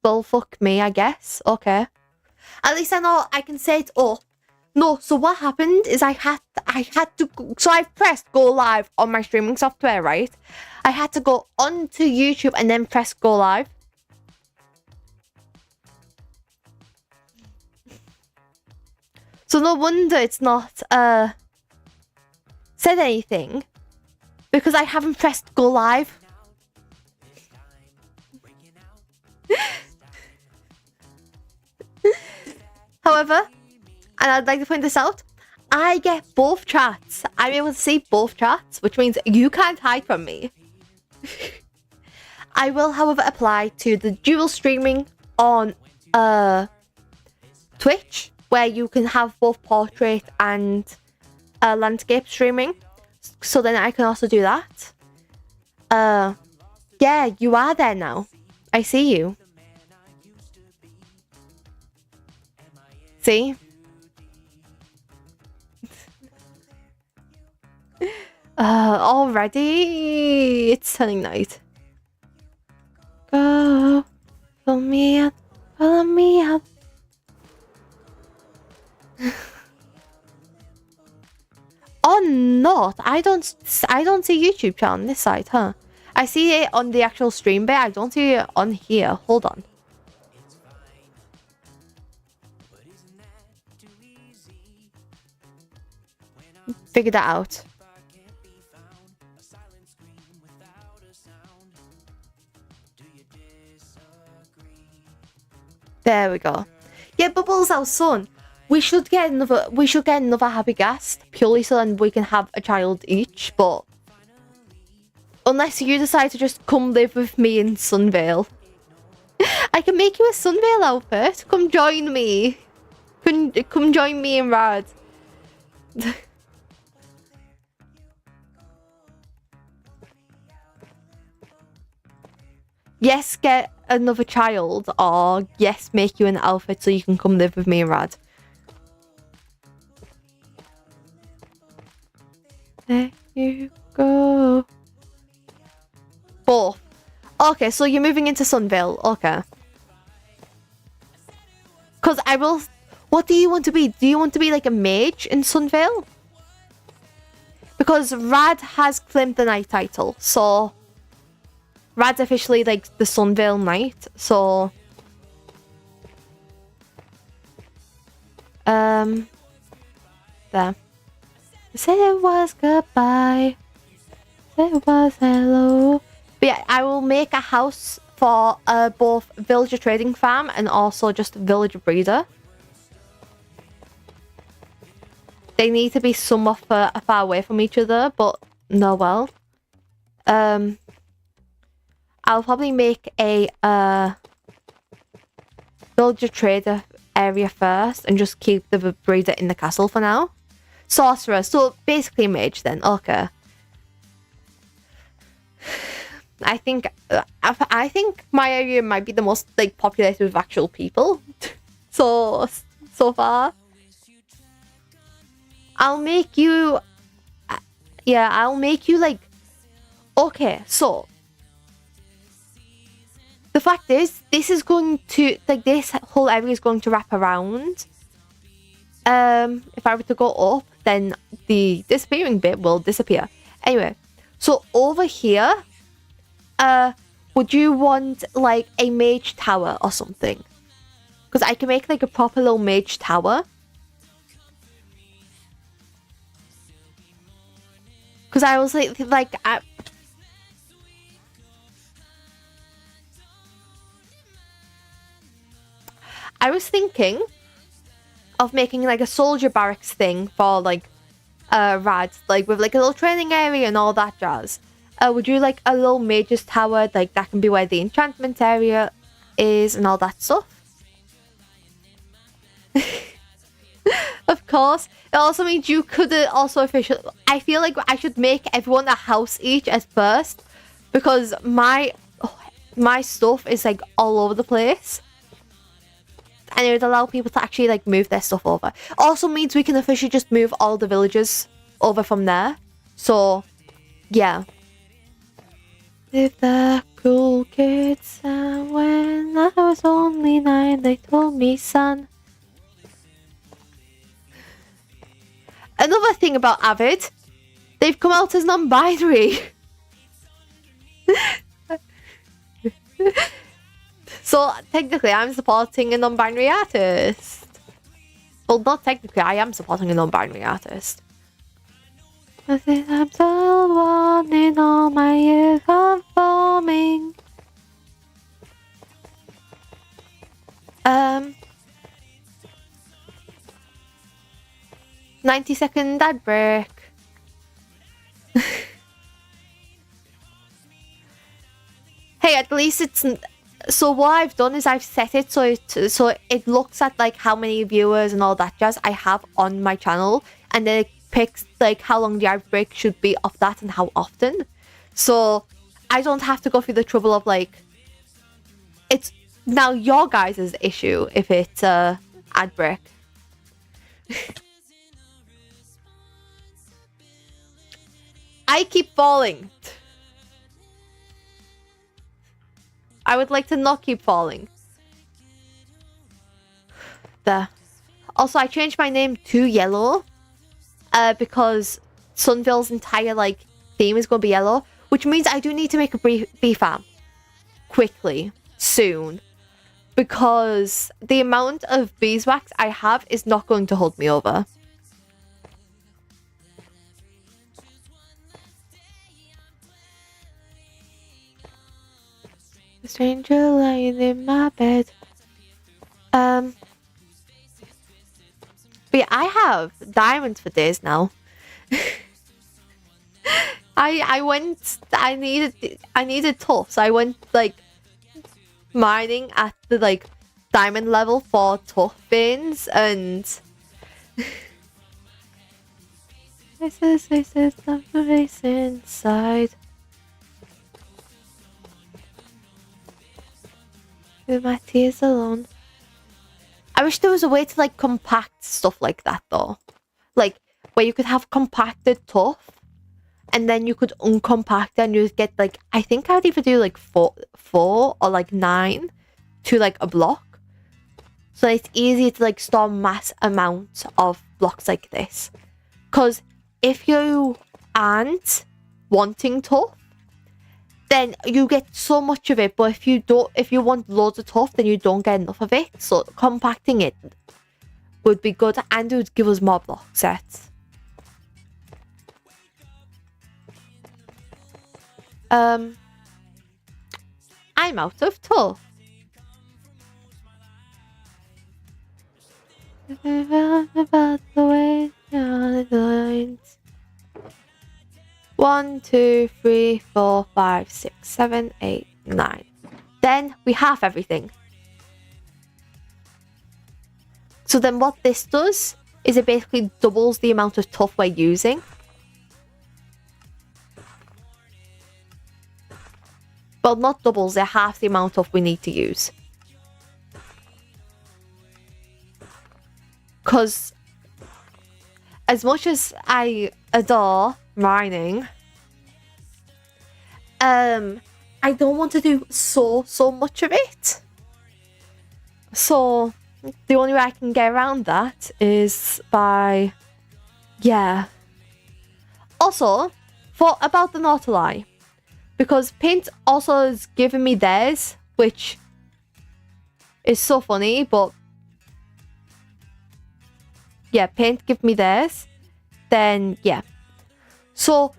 Well, fuck me, I guess. Okay. At least I know I can set it up. No, so what happened is I had to so I've pressed go live on my streaming software, right? I had to go onto YouTube and then press go live. So no wonder it's not said anything, because I haven't pressed go live. However, and I'd like to point this out, I get both chats. I'm able to see both chats, which means you can't hide from me. I will, however, apply to the dual streaming on Twitch, where you can have both portrait and landscape streaming. So then I can also do that. Yeah, you are there now. I see you. See? Already it's turning night. Go, follow me up, follow me up. Oh, not. I don't see YouTube chat on this side, huh? I see it on the actual stream bit. I don't see it on here. Hold on. Figure that out. There we go. Yeah, Bubbles, our son. We should get another happy guest, purely so then we can have a child each, but unless you decide to just come live with me in Sunveil. I can make you a Sunveil outfit. Come join me. Come join me and Rad. Yes, get another child, or yes, make you an outfit so you can come live with me and Rad. There you go. Both. Okay, so you're moving into Sunveil. Okay. Because I will... What do you want to be? Do you want to be like a mage in Sunveil? Because Rad has claimed the knight title, so... Rad's officially like the Sunveil Knight, so... There. Said it was goodbye. Said it was hello. But yeah, I will make a house for both villager trading farm and also just villager breeder. They need to be somewhat far away from each other, but no well. I'll probably make a villager trader area first and just keep the breeder in the castle for now. Sorcerer, so basically mage then. Okay. I think my area might be the most like populated with actual people. so far. I'll make you like, okay, so the fact is, this is going to, like, this whole area is going to wrap around. If I were to go up, then the disappearing bit will disappear. Anyway, so over here, would you want, like, a mage tower or something? Because I can make, like, a proper little mage tower. Because I was, like, I was thinking of making like a soldier barracks thing for like Rad, like with like a little training area and all that jazz. Would you like a little mage's tower, like that can be where the enchantment area is and all that stuff? Of course. It also means you could also officially... I feel like I should make everyone a house each at first, because my stuff is like all over the place. And it would allow people to actually like move their stuff over. Also means we can officially just move all the villagers over from there. So, yeah. If the cool kids when I was when they told me, son. Another thing about Avid, they've come out as non-binary. So technically I'm supporting a non-binary artist. Well, not technically, I am supporting a non-binary artist. I'm still wanting all my years conforming. 90-second ad break. Hey, at least it's... So what I've done is I've set it so it looks at like how many viewers and all that jazz I have on my channel, and then it picks like how long the ad break should be of that and how often. So I don't have to go through the trouble of like... It's now your guys' issue if it's ad break. I keep falling. I would like to not keep falling. There. Also, I changed my name to yellow. Because Sunveil's entire like theme is going to be yellow. Which means I do need to make a bee farm. Quickly. Soon. Because the amount of beeswax I have is not going to hold me over. A stranger lying in my bed. But yeah, I have diamonds for days now. I needed tough, so I went like mining at the like diamond level for tough veins, and this is the face inside. With my tears alone. I wish there was a way to like compact stuff like that though. Like where you could have compacted tuff and then you could uncompact it and you'd get like, I think I'd either do like four or like 9 to like a block. So it's easy to like store mass amounts of blocks like this. Because if you aren't wanting tuff, then you get so much of it, but if you want loads of tuff, then you don't get enough of it. So compacting it would be good, and it would give us more block sets. I'm out of tuff. About the way on the lines. 1, 2, 3, 4, 5, 6, 7, 8, 9. Then we have everything. So then what this does is it basically doubles the amount of tuff we're using. Well, not doubles, they're half the amount of we need to use. Because as much as I adore mining, I don't want to do so much of it. So the only way I can get around that is by, yeah. Also, thought about the Nautilus, because Paint also has given me theirs, which is so funny, but yeah, Paint give me theirs, then yeah. So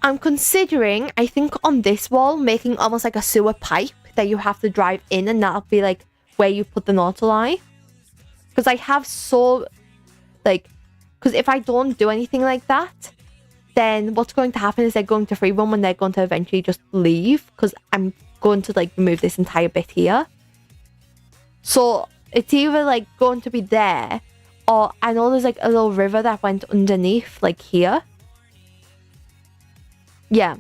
I'm considering, I think on this wall, making almost like a sewer pipe that you have to drive in, and that'll be like where you put the Nautilus. Because I have so, like, because if I don't do anything like that, then what's going to happen is they're going to free roam and they're going to eventually just leave, because I'm going to like remove this entire bit here. So it's either like going to be there, or I know there's like a little river that went underneath, like here. Yeah,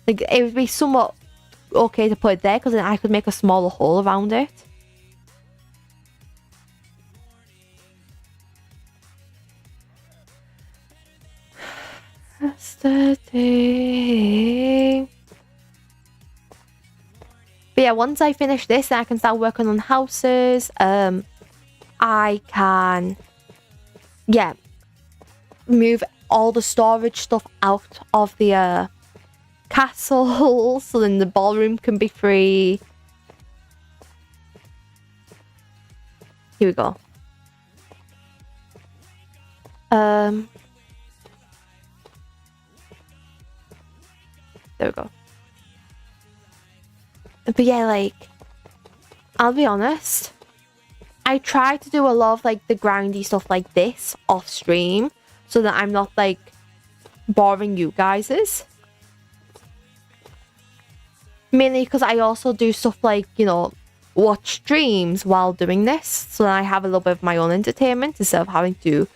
like it would be somewhat okay to put it there, because then I could make a smaller hole around it. Yesterday. But But yeah, once I finish this, then I can start working on houses. I can, yeah, move all the storage stuff out of the castle, so then the ballroom can be free. Here we go. There we go. But yeah, like, I'll be honest, I try to do a lot of like the grindy stuff like this off stream, so that I'm not like boring you guys. Mainly because I also do stuff like, you know, watch streams while doing this, so that I have a little bit of my own entertainment instead of having to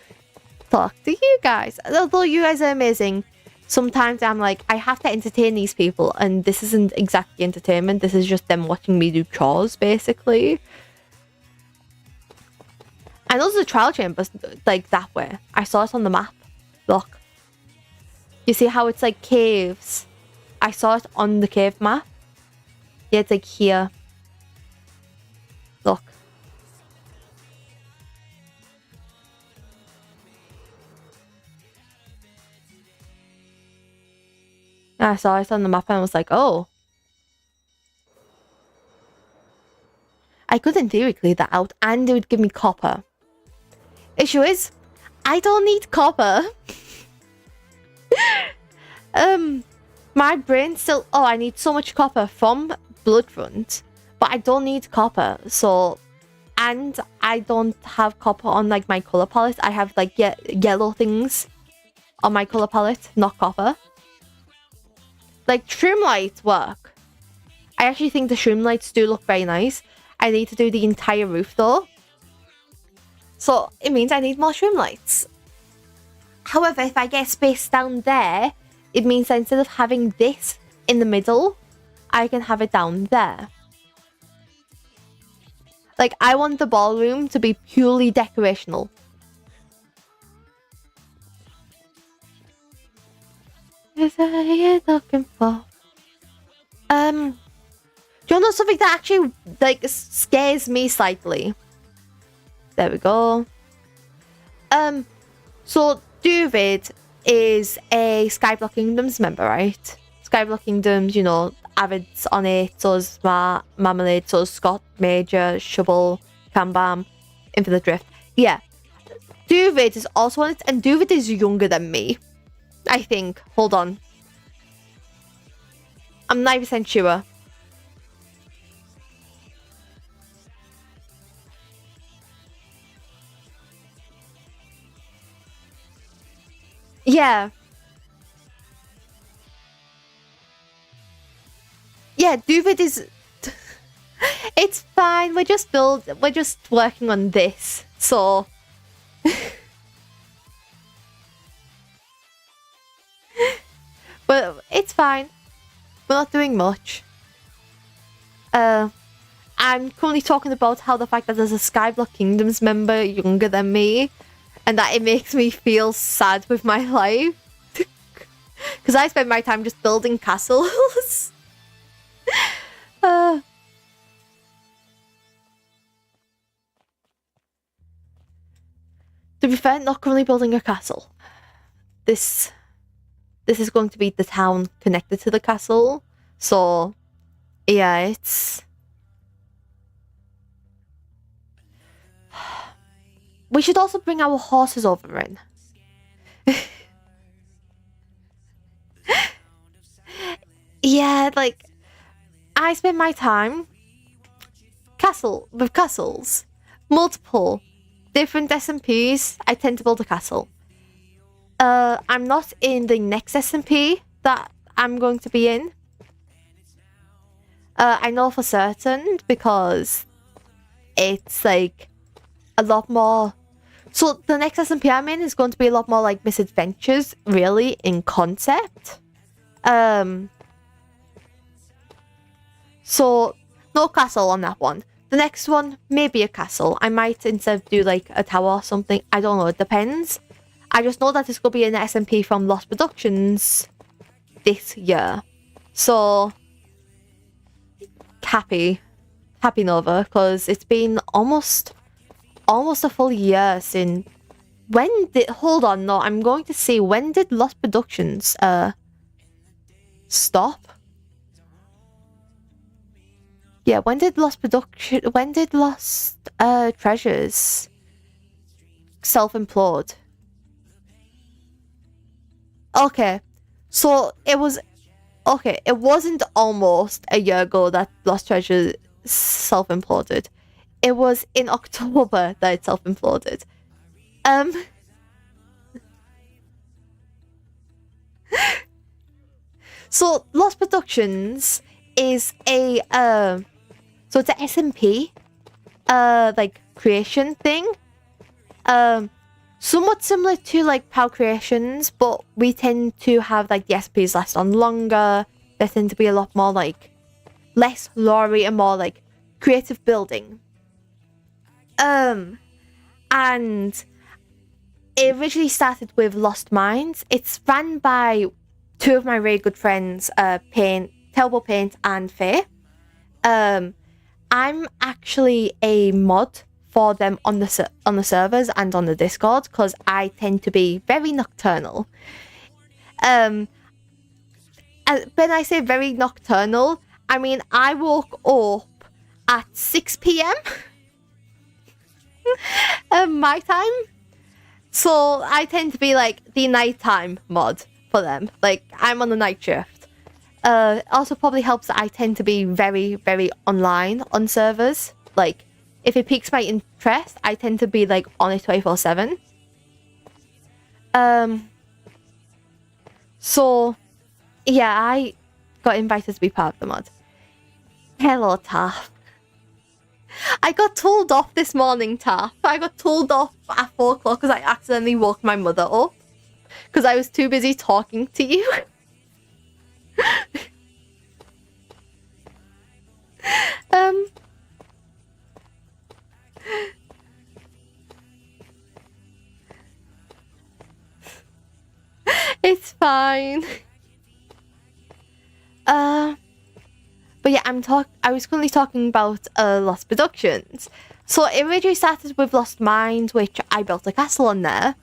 talk to you guys. Although you guys are amazing, sometimes I'm like, I have to entertain these people, and this isn't exactly entertainment. This is just them watching me do chores, basically. And those are the trial chambers, like that way. I saw it on the map. Look. You see how it's like caves? I saw it on the cave map. Yeah, it's like here. Look. I saw it on the map and I was like, oh. I could in theory clear that out and it would give me copper. Issue is, I don't need copper. My brain still... Oh, I need so much copper from Bloodfront, but I don't need copper, so... And I don't have copper on, like, my colour palette. I have, like, yellow things on my colour palette, not copper. Like, shroom lights work. I actually think the shroom lights do look very nice. I need to do the entire roof, though. So, it means I need more shroom lights. However, if I get space down there, it means that instead of having this in the middle, I can have it down there. Like, I want the ballroom to be purely decorational. Is that what you're looking for? Do you know something that actually, like, scares me slightly? There we go. So David is a Skyblock Kingdoms member, right? Skyblock Kingdoms, you know, Avid's on it, so is Marmalade, so is Scott, Major, Shovel, Kambam, Infinite Drift. Yeah. David is also on it, and David is younger than me, I think. Hold on. I'm 90% sure. Yeah. Yeah, David is... It's fine. We're just working on this. So... But it's fine. We're not doing much. I'm currently talking about how the fact that there's a Skyblock Kingdoms member younger than me, and that it makes me feel sad with my life. Because I spend my time just building castles. To be fair, not currently building a castle. This is going to be the town connected to the castle. So, yeah, it's... We should also bring our horses over in. Yeah, like, I spend my time with castles. Multiple different SMPs. I tend to build a castle. I'm not in the next SMP that I'm going to be in. I know for certain because it's like a lot more. So the next SMP I'm in is going to be a lot more like misadventures, really, in concept. So no castle on that one. The next one, maybe a castle. I might instead do like a tower or something. I don't know, it depends. I just know that it's going to be an SMP from Lost Productions this year. So, happy Nova, because it's been almost a full year since. Hold on, no, I'm going to see, when did Lost Productions stop? Yeah, when did Lost Treasures self-implode? Okay, so it wasn't almost a year ago that Lost Treasures self-imploded. It was in October that it self-imploded. So Lost Productions is so it's a SMP like creation thing. Somewhat similar to like Power Creations, but we tend to have like the SPs last on longer. There tend to be a lot more like less lore and more like creative building. And it originally started with Lost Minds. It's ran by two of my really good friends, Terrible Paint and Faye. I'm actually a mod for them on the servers and on the Discord, because I tend to be very nocturnal. When I say very nocturnal, I mean I woke up at 6 p.m. My time. So I tend to be like the nighttime mod for them. Like, I'm on the night shift. Also probably helps that I tend to be very, very online on servers. Like, if it piques my interest, I tend to be like on it 24/7. So yeah, I got invited to be part of the mod. Hello, Taff. I got told off this morning, Taff. I got told off at 4 o'clock because I accidentally woke my mother up. Because I was too busy talking to you. It's fine. But yeah, I was currently talking about Lost Productions. So it originally started with Lost Minds, which I built a castle on there.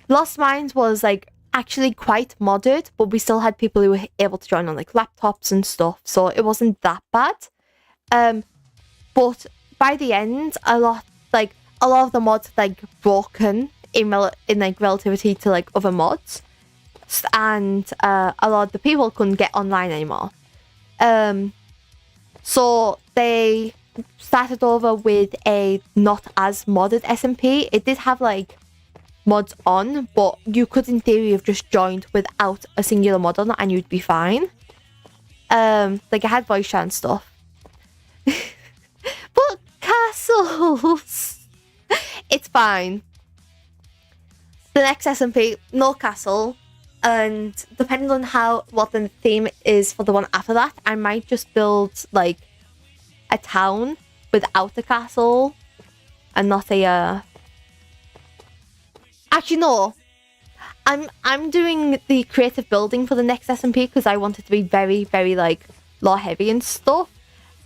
Lost Minds was like actually quite modded, but we still had people who were able to join on like laptops and stuff, so it wasn't that bad. But by the end, a lot of the mods like broken in like relativity to like other mods. And a lot of the people couldn't get online anymore. So they started over with a not as modded SMP. It did have like mods on, but you could in theory have just joined without a singular mod on and you'd be fine. Like I had voice chat and stuff. But castles! It's fine. The next SMP, no castle. And depending on what the theme is for the one after that, I might just build like a town without a castle and not a Actually no. I'm doing the creative building for the next SMP because I want it to be very, very like lore heavy and stuff.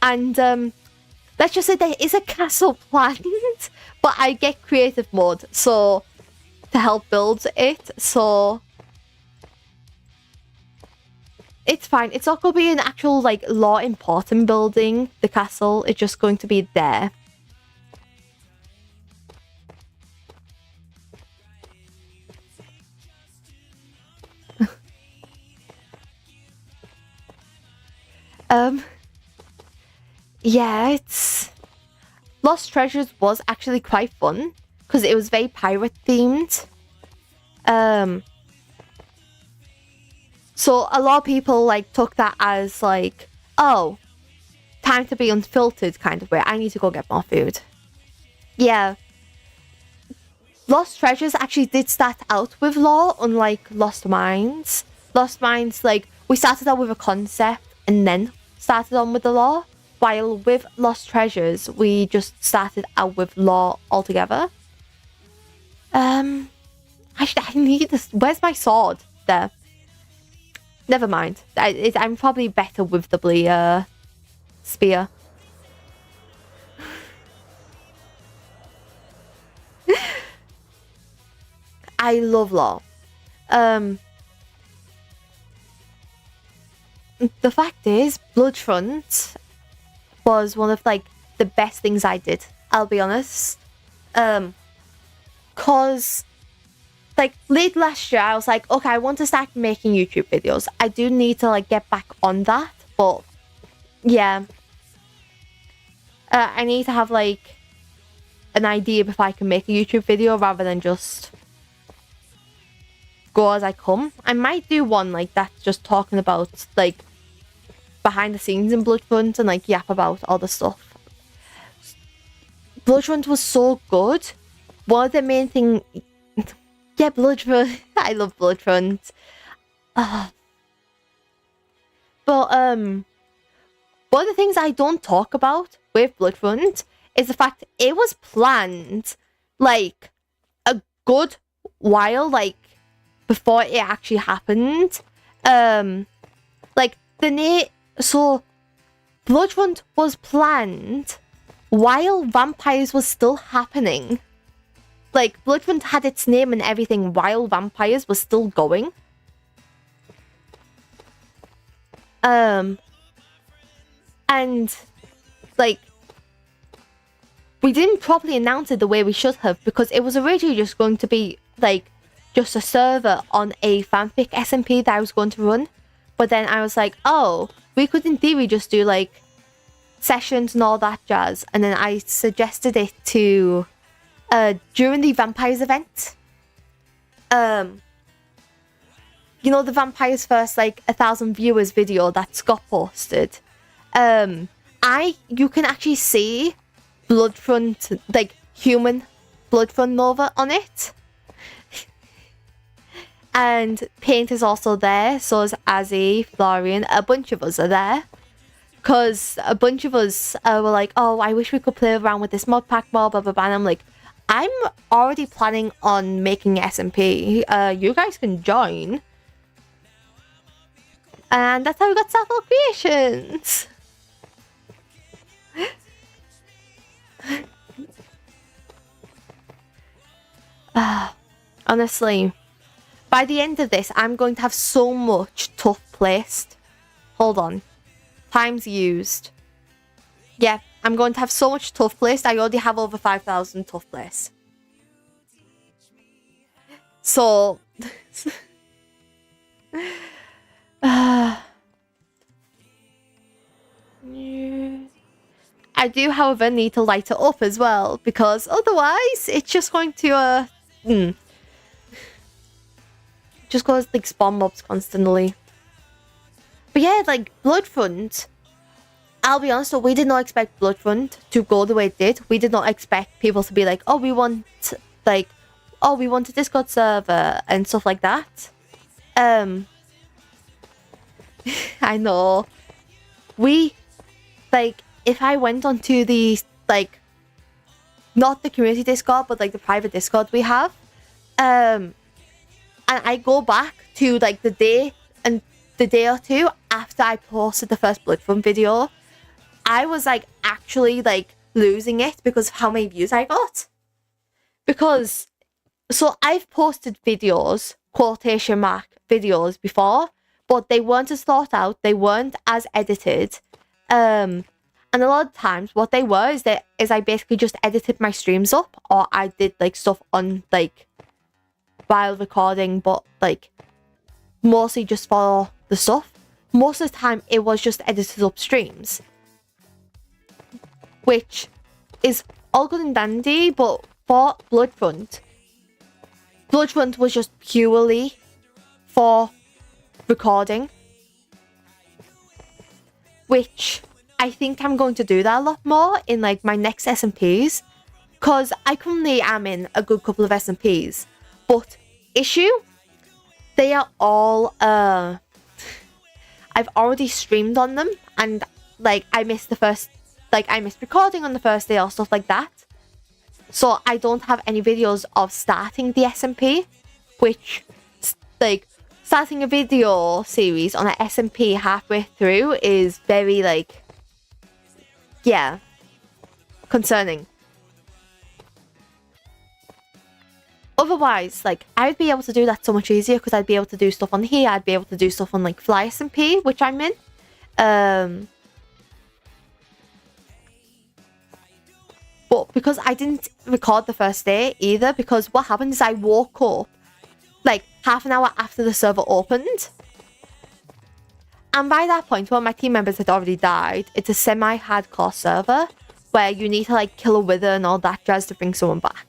And let's just say there is a castle planned, but I get creative mode to help build it, so it's fine. It's not going to be an actual, like, lore important building, the castle. It's just going to be there. Yeah, it's... Lost Treasures was actually quite fun, because it was very pirate-themed. So a lot of people like took that as like, oh, time to be unfiltered kind of way. I need to go get more food. Yeah. Lost Treasures actually did start out with lore, unlike Lost Minds. Lost Minds, like, we started out with a concept and then started on with the lore. While with Lost Treasures, we just started out with lore altogether. Actually, I need this. Where's my sword? There. Never mind. I'm probably better with the spear. I love lore. The fact is, Bloodfront was one of like the best things I did. I'll be honest. Cause like late last year, I was like, okay, I want to start making YouTube videos. I do need to like get back on that, but yeah, I need to have like an idea before I can make a YouTube video rather than just go as I come. I might do one like that, just talking about like behind the scenes in Bloodfront and like yap about all the stuff. Bloodfront was so good. One of the main thing, yeah, Bloodfront. I love Bloodfront. But one of the things I don't talk about with Bloodfront is the fact it was planned like a good while, like before it actually happened. So Bloodfront was planned while vampires was still happening. Like Bloodfront had its name and everything while vampires was still going. And like we didn't properly announce it the way we should have, because it was originally just going to be like just a server on a fanfic SMP that I was going to run. But then I was like, oh, we could in theory just do like sessions and all that jazz. And then I suggested it to during the vampires event. You know, the vampires first like 1,000 viewers video that Scott posted. You can actually see Bloodfront, like human Bloodfront Nova on it. And Paint is also there, so is Azzy, Florian, a bunch of us are there. Because a bunch of us were like, oh, I wish we could play around with this mod pack more, blah, blah, blah. And I'm like, I'm already planning on making SMP. You guys can join. And that's how we got Sunveil Creations. Honestly, by the end of this, I'm going to have so much tough placed. Hold on. Times used. Yeah, I'm going to have so much tough placed. I already have over 5,000 tough placed. So... I do, however, need to light it up as well, because otherwise it's just going to just goes like spawn mobs constantly. But yeah, like Bloodfront, I'll be honest, we did not expect Bloodfront to go the way it did. We did not expect people to be like, oh, we want a Discord server and stuff like that. I know. If I went onto the, like, not the community Discord, but like the private Discord we have, and I go back to like the day or two after I posted the first Bloodfront video, I was like actually like losing it because of how many views I got. So I've posted videos, quotation mark videos before, but they weren't as thought out, they weren't as edited. And a lot of times what they were is I basically just edited my streams up, or I did like stuff on like while recording, but like mostly just for the stuff. Most of the time it was just edited up streams, which is all good and dandy, but for Bloodfront was just purely for recording, which I think I'm going to do that a lot more in like my next SMPs, because I currently am in a good couple of SMPs, but they are all I've already streamed on them, and like I missed recording on the first day or stuff like that, so I don't have any videos of starting the SMP, which like starting a video series on an SMP halfway through is very, like, yeah, concerning. Otherwise, like, I would be able to do that so much easier because I'd be able to do stuff on here. I'd be able to do stuff on, like, Fly SMP, which I'm in. But because I didn't record the first day either, because what happened is I woke up, like, half an hour after the server opened. And by that point, one of my team members had already died. It's a semi-hardcore server where you need to, like, kill a wither and all that jazz to bring someone back.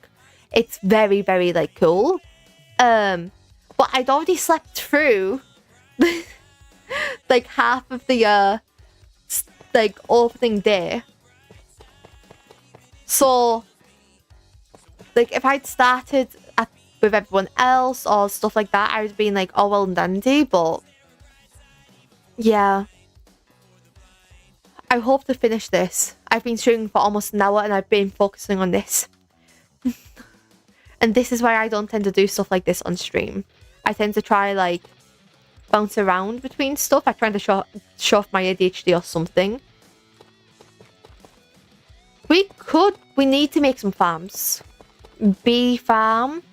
It's very, very, like, cool. But I'd already slept through, like, half of the, like, opening day. So, like, if I'd started with everyone else or stuff like that, I would have been like, oh, well and dandy, but yeah. I hope to finish this. I've been streaming for almost an hour and I've been focusing on this. And this is why I don't tend to do stuff like this on stream. I tend to try, like, bounce around between stuff. I try to show off my ADHD or something. We need to make some farms. Bee farm.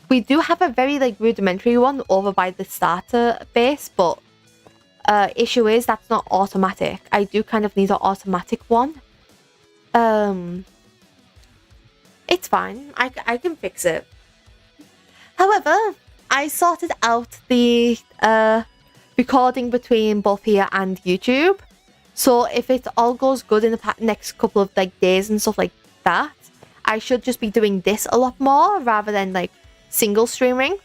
We do have a very, like, rudimentary one over by the starter base, but issue is that's not automatic. I do kind of need an automatic one. It's fine. I can fix it. However, I sorted out the recording between both here and YouTube. So if it all goes good in the next couple of, like, days and stuff like that, I should just be doing this a lot more rather than, like, single streaming.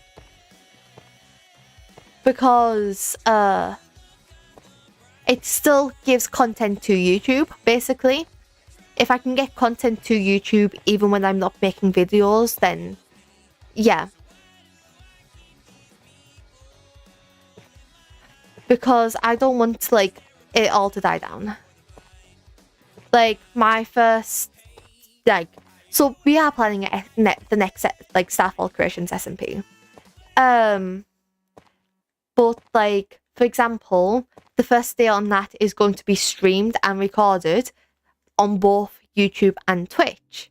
Because it still gives content to YouTube, basically. If I can get content to YouTube even when I'm not making videos, then yeah. Because I don't want, like, it all to die down. Like, my first, like, so we are planning the next, like, Starfall Creations SMP. But, like, for example, the first day on that is going to be streamed and recorded on both YouTube and Twitch.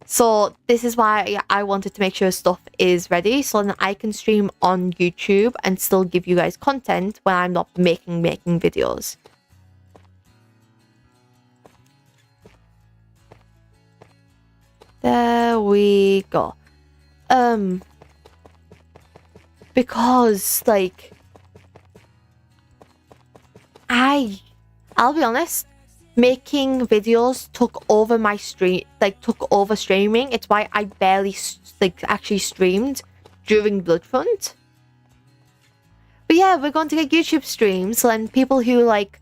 So this is why I wanted to make sure stuff is ready so that I can stream on YouTube and still give you guys content when I'm not making videos. There we go. Because, like, I'll be honest, making videos took over my took over streaming. It's why I barely, like, actually streamed during Bloodfront. But yeah, we're going to get YouTube streams, so then people who, like,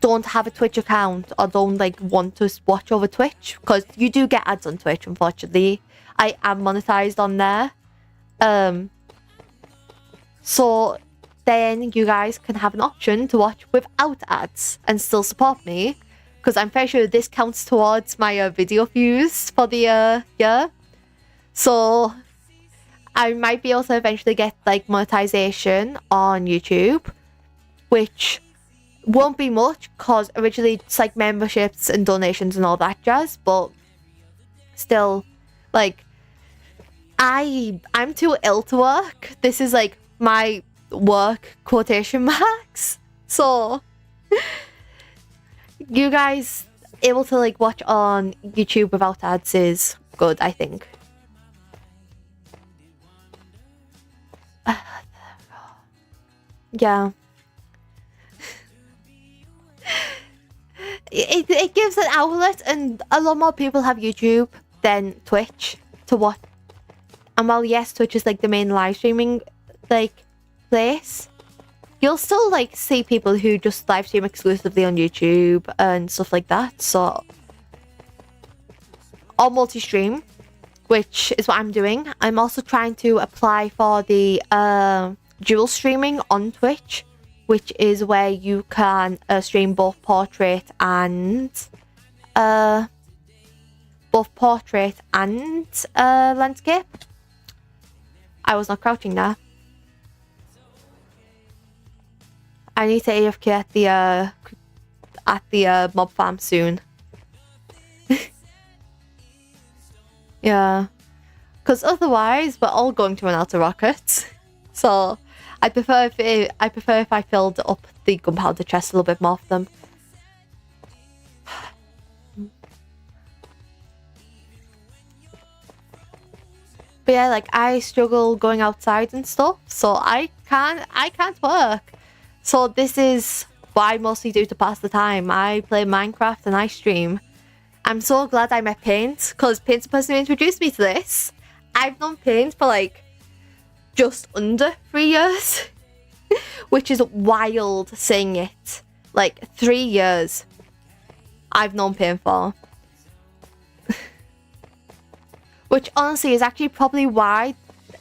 don't have a Twitch account or don't, like, want to watch over Twitch, because you do get ads on Twitch, unfortunately. I am monetized on there. So then you guys can have an option to watch without ads and still support me, because I'm pretty sure this counts towards my video views for the year. So I might be able to eventually get, like, monetization on YouTube, which won't be much because originally it's, like, memberships and donations and all that jazz, but still, like, I'm too ill to work. This is, like, my work quotation marks. So you guys able to, like, watch on YouTube without ads is good, I think. Yeah. It gives an outlet, and a lot more people have YouTube than Twitch to watch. And while, yes, Twitch is, like, the main live streaming, like, place, you'll still, like, see people who just live stream exclusively on YouTube and stuff like that. So, or multi-stream, which is what I'm doing. I'm also trying to apply for the dual streaming on Twitch, which is where you can stream both portrait and landscape. I was not crouching there. I need to AFK at the mob farm soon. Yeah, because otherwise we're all going to run out of rockets. So I prefer if I filled up the gunpowder chest a little bit more for them. But yeah, like I struggle going outside and stuff, so I can't work. So this is what I mostly do to pass the time. I play Minecraft and I stream. I'm so glad I met Paint, because Paint's the person who introduced me to this. I've known Paint for like just under 3 years, which is wild saying it. Like 3 years I've known Paint for. Which honestly is actually probably why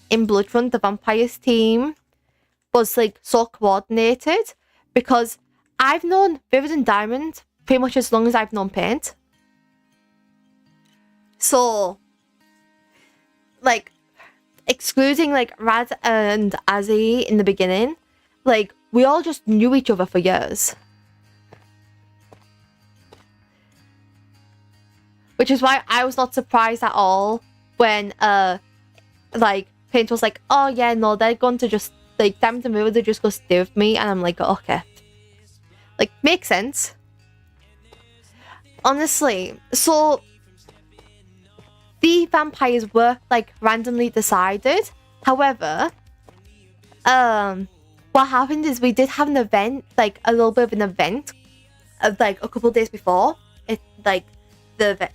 in Bloodfront the vampires team was like so coordinated, because I've known Vivid and Diamond pretty much as long as I've known Paint. So, like, excluding, like, Rad and Azzy in the beginning, like, we all just knew each other for years. Which is why I was not surprised at all when, like, Paint was like, oh, yeah, no, they're going to just, like, Diamond and Vivid, they're just going to stay with me. And I'm like, okay. Like, makes sense. Honestly, so the vampires were like randomly decided. However, what happened is we did have an event, like a little bit of an event, of like a couple of days before it, like the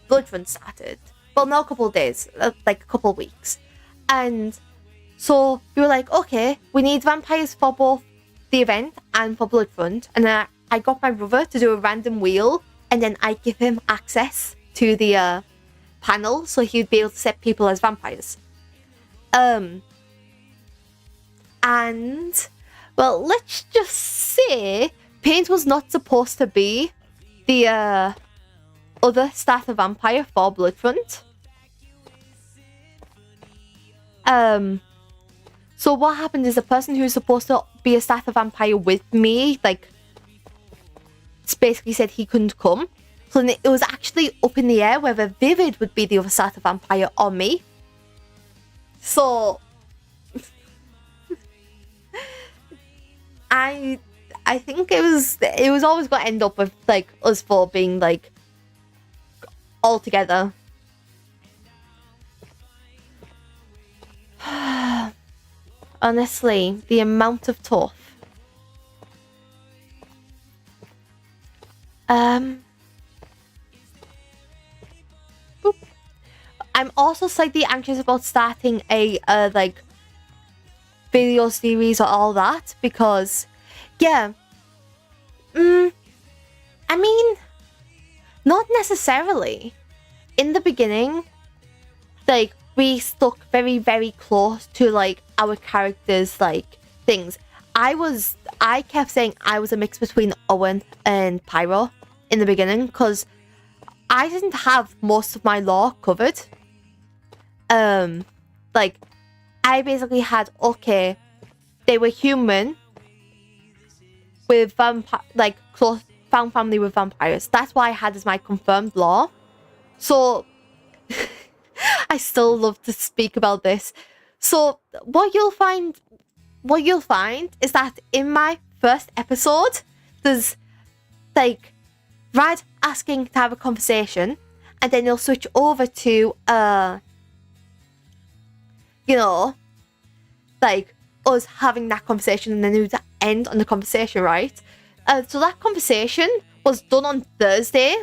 Bloodfront started. Well, not a couple of days, like a couple of weeks, and so we were like, okay, we need vampires for both the event and for Bloodfront, and then I got my brother to do a random wheel, and then I give him access to the panel, so he'd be able to set people as vampires. And well, let's just say Paint was not supposed to be the other starter vampire for Bloodfront. So what happened is the person who was supposed to be a starter vampire with me, like, basically said he couldn't come. So it was actually up in the air whether Vivid would be the other starter vampire or me. So I think it was always going to end up with like us four being like all together. Honestly, the amount of tough. I'm also slightly anxious about starting a like video series or all that, because yeah, I mean, not necessarily. In the beginning, like, we stuck very, very close to like our characters, like things. I kept saying I was a mix between Owen and Pyro in the beginning, because I didn't have most of my lore covered. Like, I basically had, okay, they were human with like close found family with vampires. That's what I had as my confirmed lore. So I still love to speak about this. So what you'll find is that in my first episode, there's like Rad asking to have a conversation, and then you'll switch over to you know, like us having that conversation, and then it would end on the conversation, right? So that conversation was done on Thursday.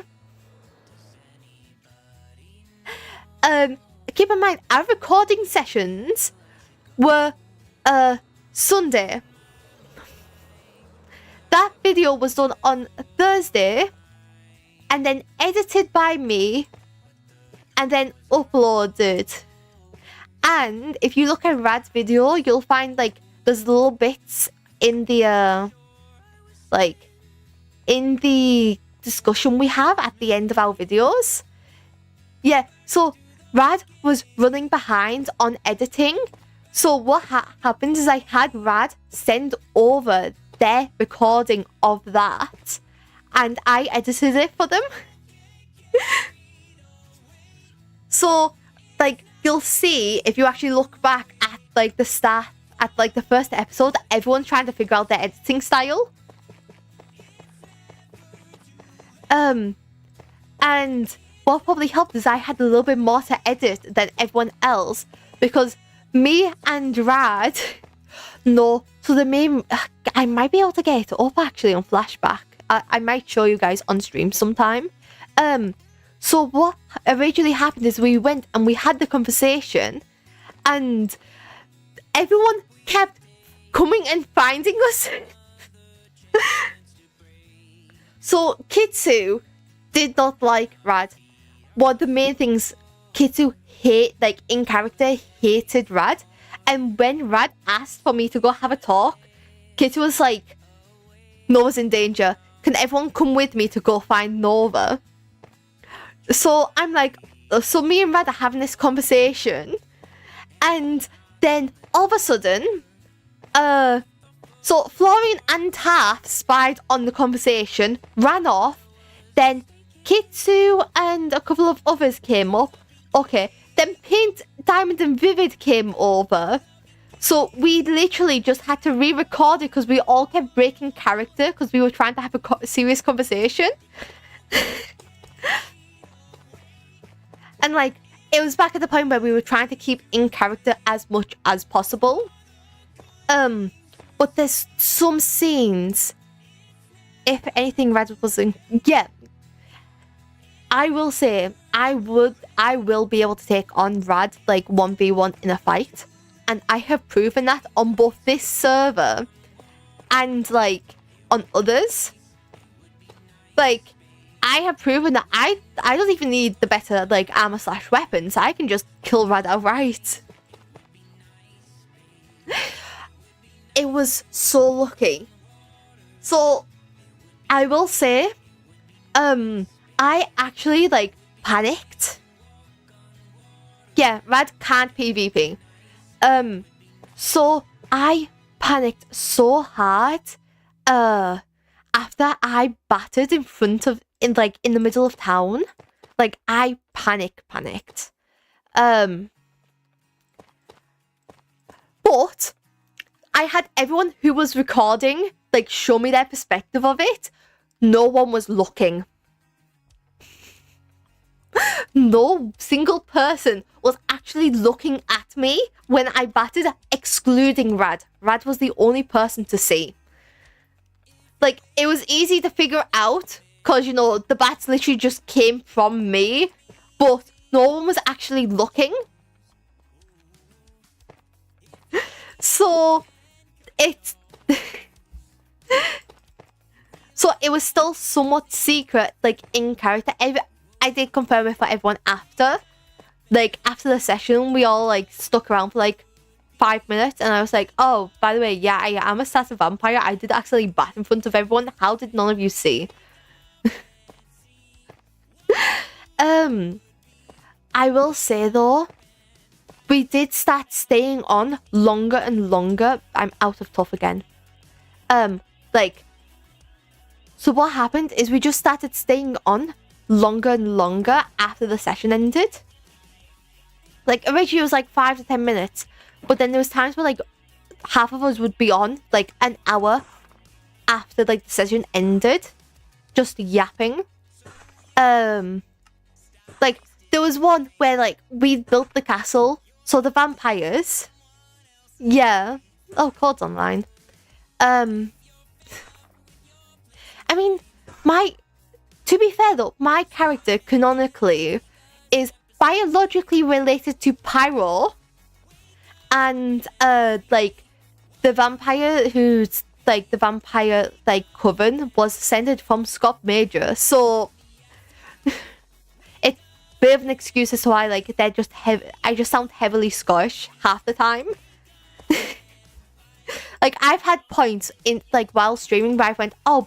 Keep in mind, our recording sessions were Sunday. That video was done on Thursday, and then edited by me, and then uploaded. And if you look at Rad's video, you'll find like there's little bits in the like in the discussion we have at the end of our videos. Yeah, so Rad was running behind on editing. So what happened is I had Rad send over their recording of that, and I edited it for them. So, like, you'll see if you actually look back at like the start, at like the first episode, everyone's trying to figure out their editing style. And what probably helped is I had a little bit more to edit than everyone else, because me and Rad, no, so the main, I might be able to get it up actually on flashback. I might show you guys on stream sometime. So what originally happened is we went and we had the conversation, and everyone kept coming and finding us. So Kitsu did not like Rad. One of the main things, Kitsu in character hated Rad. And when Rad asked for me to go have a talk, Kitsu was like, Nova's in danger. Can everyone come with me to go find Nova? So I'm like, so me and Rad are having this conversation. And then all of a sudden, so Florian and Taff spied on the conversation, ran off. Then Kitsu and a couple of others came up. Okay. Then Pink, Diamond and Vivid came over. So we literally just had to re-record it because we all kept breaking character because we were trying to have a serious conversation. And like, it was back at the point where we were trying to keep in character as much as possible. But there's some scenes, if anything, Red wasn't. Yeah, I will say I will be able to take on Rad like 1v1 in a fight, and I have proven that on both this server and like on others. Like, I have proven that I don't even need the better like armor / weapons. I can just kill Rad outright. It was so lucky. So I will say, I actually like panicked. Yeah, Rad can't PvP. So I panicked so hard. After I battered in the middle of town, like I panicked. But I had everyone who was recording like show me their perspective of it. No one was looking. No single person was actually looking at me when I battered, excluding Rad. Rad was the only person to see. Like, it was easy to figure out because, you know, the bats literally just came from me, but no one was actually looking. So it's so it was still somewhat secret, like in character. I did confirm it for everyone after. Like after the session, we all like stuck around for like 5 minutes, and I was like, "Oh, by the way, yeah, I am a stat vampire. I did actually bat in front of everyone. How did none of you see?" I will say though, we did start staying on longer and longer. I'm out of tough again. So what happened is we just started staying on longer and longer after the session ended. Like, originally it was like 5 to 10 minutes, but then there was times where like half of us would be on like an hour after like the session ended, just yapping. Like there was one where like we built the castle, so the vampires, yeah. Oh, Code's online. I mean, to be fair though, my character canonically is biologically related to Pyro, and like the vampire who's like the vampire like coven was descended from Scott Major, so it's a bit of an excuse as to why like they're just I just sound heavily Scottish half the time. Like, I've had points in like while streaming where I went, oh,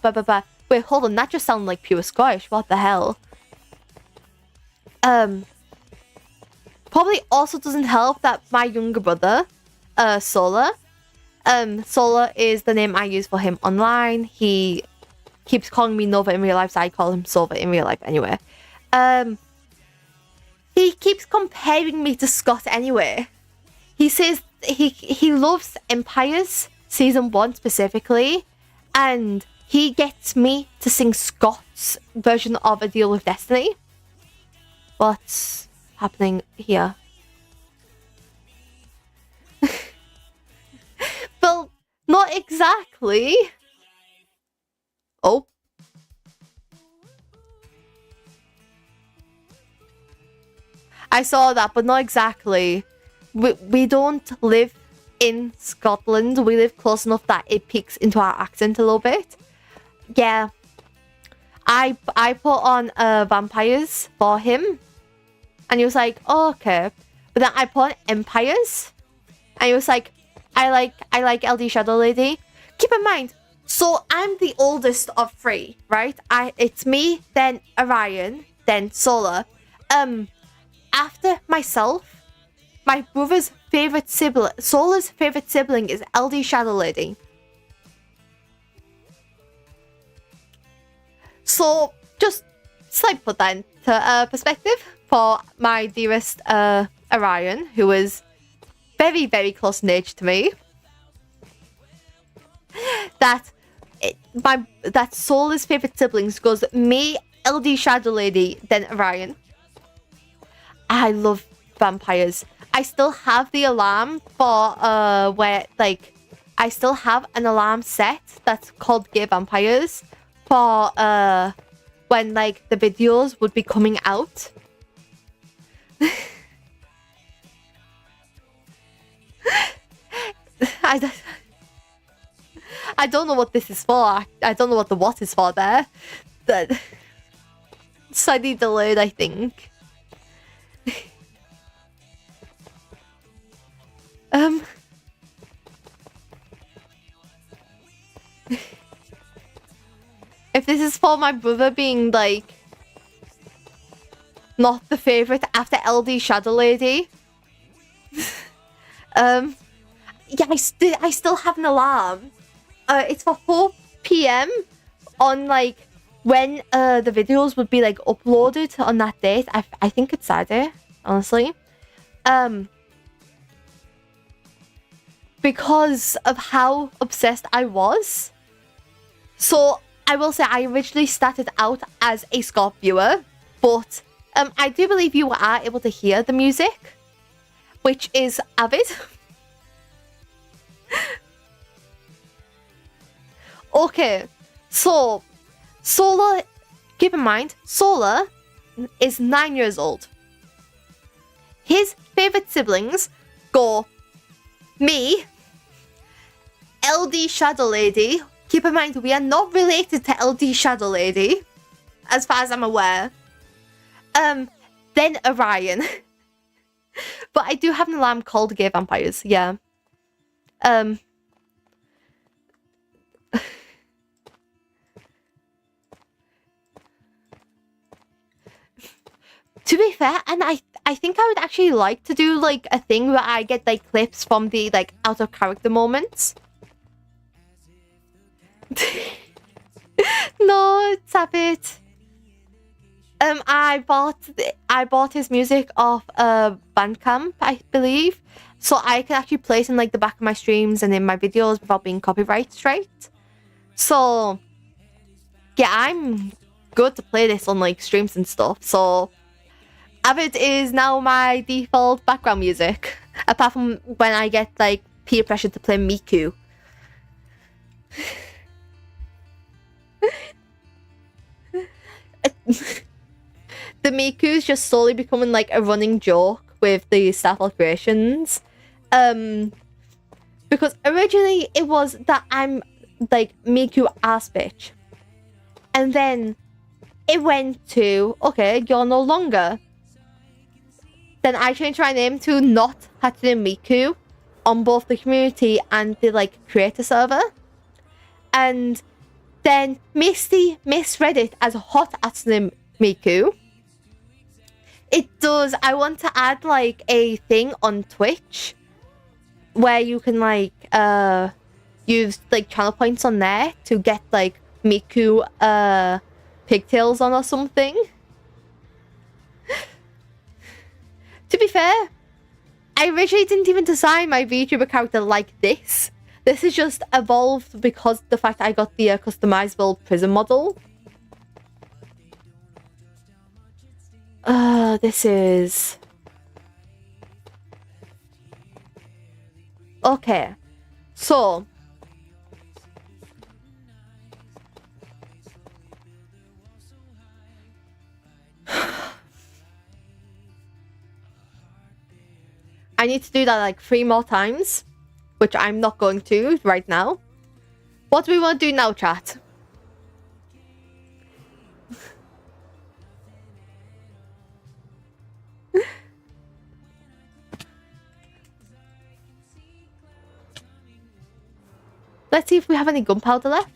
wait, hold on, that just sounded like pure Scottish. What the hell? Probably also doesn't help that my younger brother, Solar, Solar is the name I use for him online. He keeps calling me Nova in real life, so I call him Sova in real life anyway. He keeps comparing me to Scott anyway. He says he loves Empires season 1 specifically, and he gets me to sing Scott's version of A Deal with Destiny. What's happening here? Well, not exactly. Oh. I saw that, but not exactly. We don't live in Scotland. We live close enough that it peeks into our accent a little bit. Yeah. I put on Vampires for him. And he was like, oh, okay. But then I put on Empires. And he was like, I like LD Shadow Lady. Keep in mind, so I'm the oldest of 3, right? It's me, then Orion, then Solar. After myself, my brother's favorite sibling, Solar's favorite sibling, is LD Shadow Lady. So just slight put that into perspective for my dearest Orion, who is very, very close in age to me. That Solar's favorite siblings goes me, LD Shadow Lady, then Orion. I love Vampires. I still have the alarm for where like I still have an alarm set that's called Gay Vampires for when like the videos would be coming out. I don't know what this is for. I don't know what the what is for there. But slightly delayed, I think. If this is for my brother being like not the favorite after LD Shadow Lady. Yeah, I still have an alarm. It's for 4 PM on like when the videos would be like uploaded on that date. I think it's Saturday, honestly. Because of how obsessed I was. So I will say I originally started out as a Scott viewer, but I do believe you are able to hear the music, which is Avid. Okay, so Solar, keep in mind, Solar is 9 years old. His favorite siblings go me, LD Shadow Lady. Keep in mind, we are not related to LD Shadow Lady, as far as I'm aware. Then Orion. But I do have an alarm called Gay Vampires, yeah. To be fair, and I think I would actually like to do like a thing where I get like clips from the like out of character moments. No, tap it. I bought his music off Bandcamp, I believe, so I can actually play it in like the back of my streams and in my videos without being copyright straight. So yeah, I'm good to play this on like streams and stuff. So Avid is now my default background music, apart from when I get like peer pressure to play Miku. The Miku is just slowly becoming like a running joke with the Starfall creations. Because originally it was that I'm like Miku ass bitch. And then it went to, okay, you're no longer. Then I changed my name to not Hatsune Miku on both the community and the like creator server. And then Misty misread it as Hot Hatsune Miku. It does. I want to add like a thing on Twitch where you can like use like channel points on there to get like Miku pigtails on or something. To be fair, I originally didn't even design my VTuber character like this. This is just evolved because the fact I got the customizable prison model. This is... Okay. So... I need to do that like 3 more times, which I'm not going to right now. What do we want to do now, chat? Let's see if we have any gunpowder left.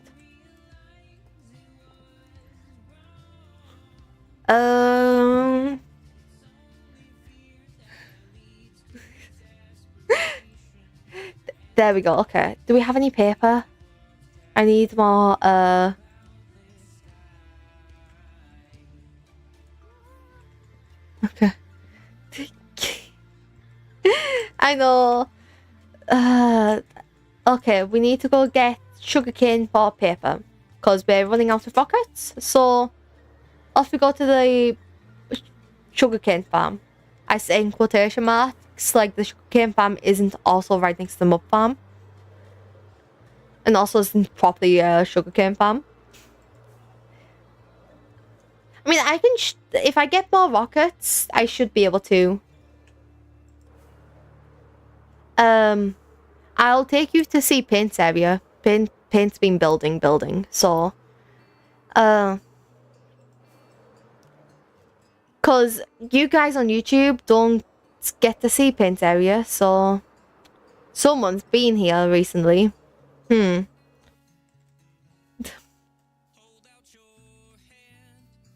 There we go. Okay. Do we have any paper? I need more, Okay. I know. Okay, we need to go get sugarcane for paper. Because we're running out of rockets. So, off we go to the sugarcane farm. I say in quotation marks, like the sugarcane farm isn't also right next to the mud farm. And also isn't properly a sugarcane farm. I mean, I can... if I get more rockets, I should be able to. I'll take you to see Paint's area. Paint's been building. So... Because you guys on YouTube don't get to see Paint's area, so... Someone's been here recently. But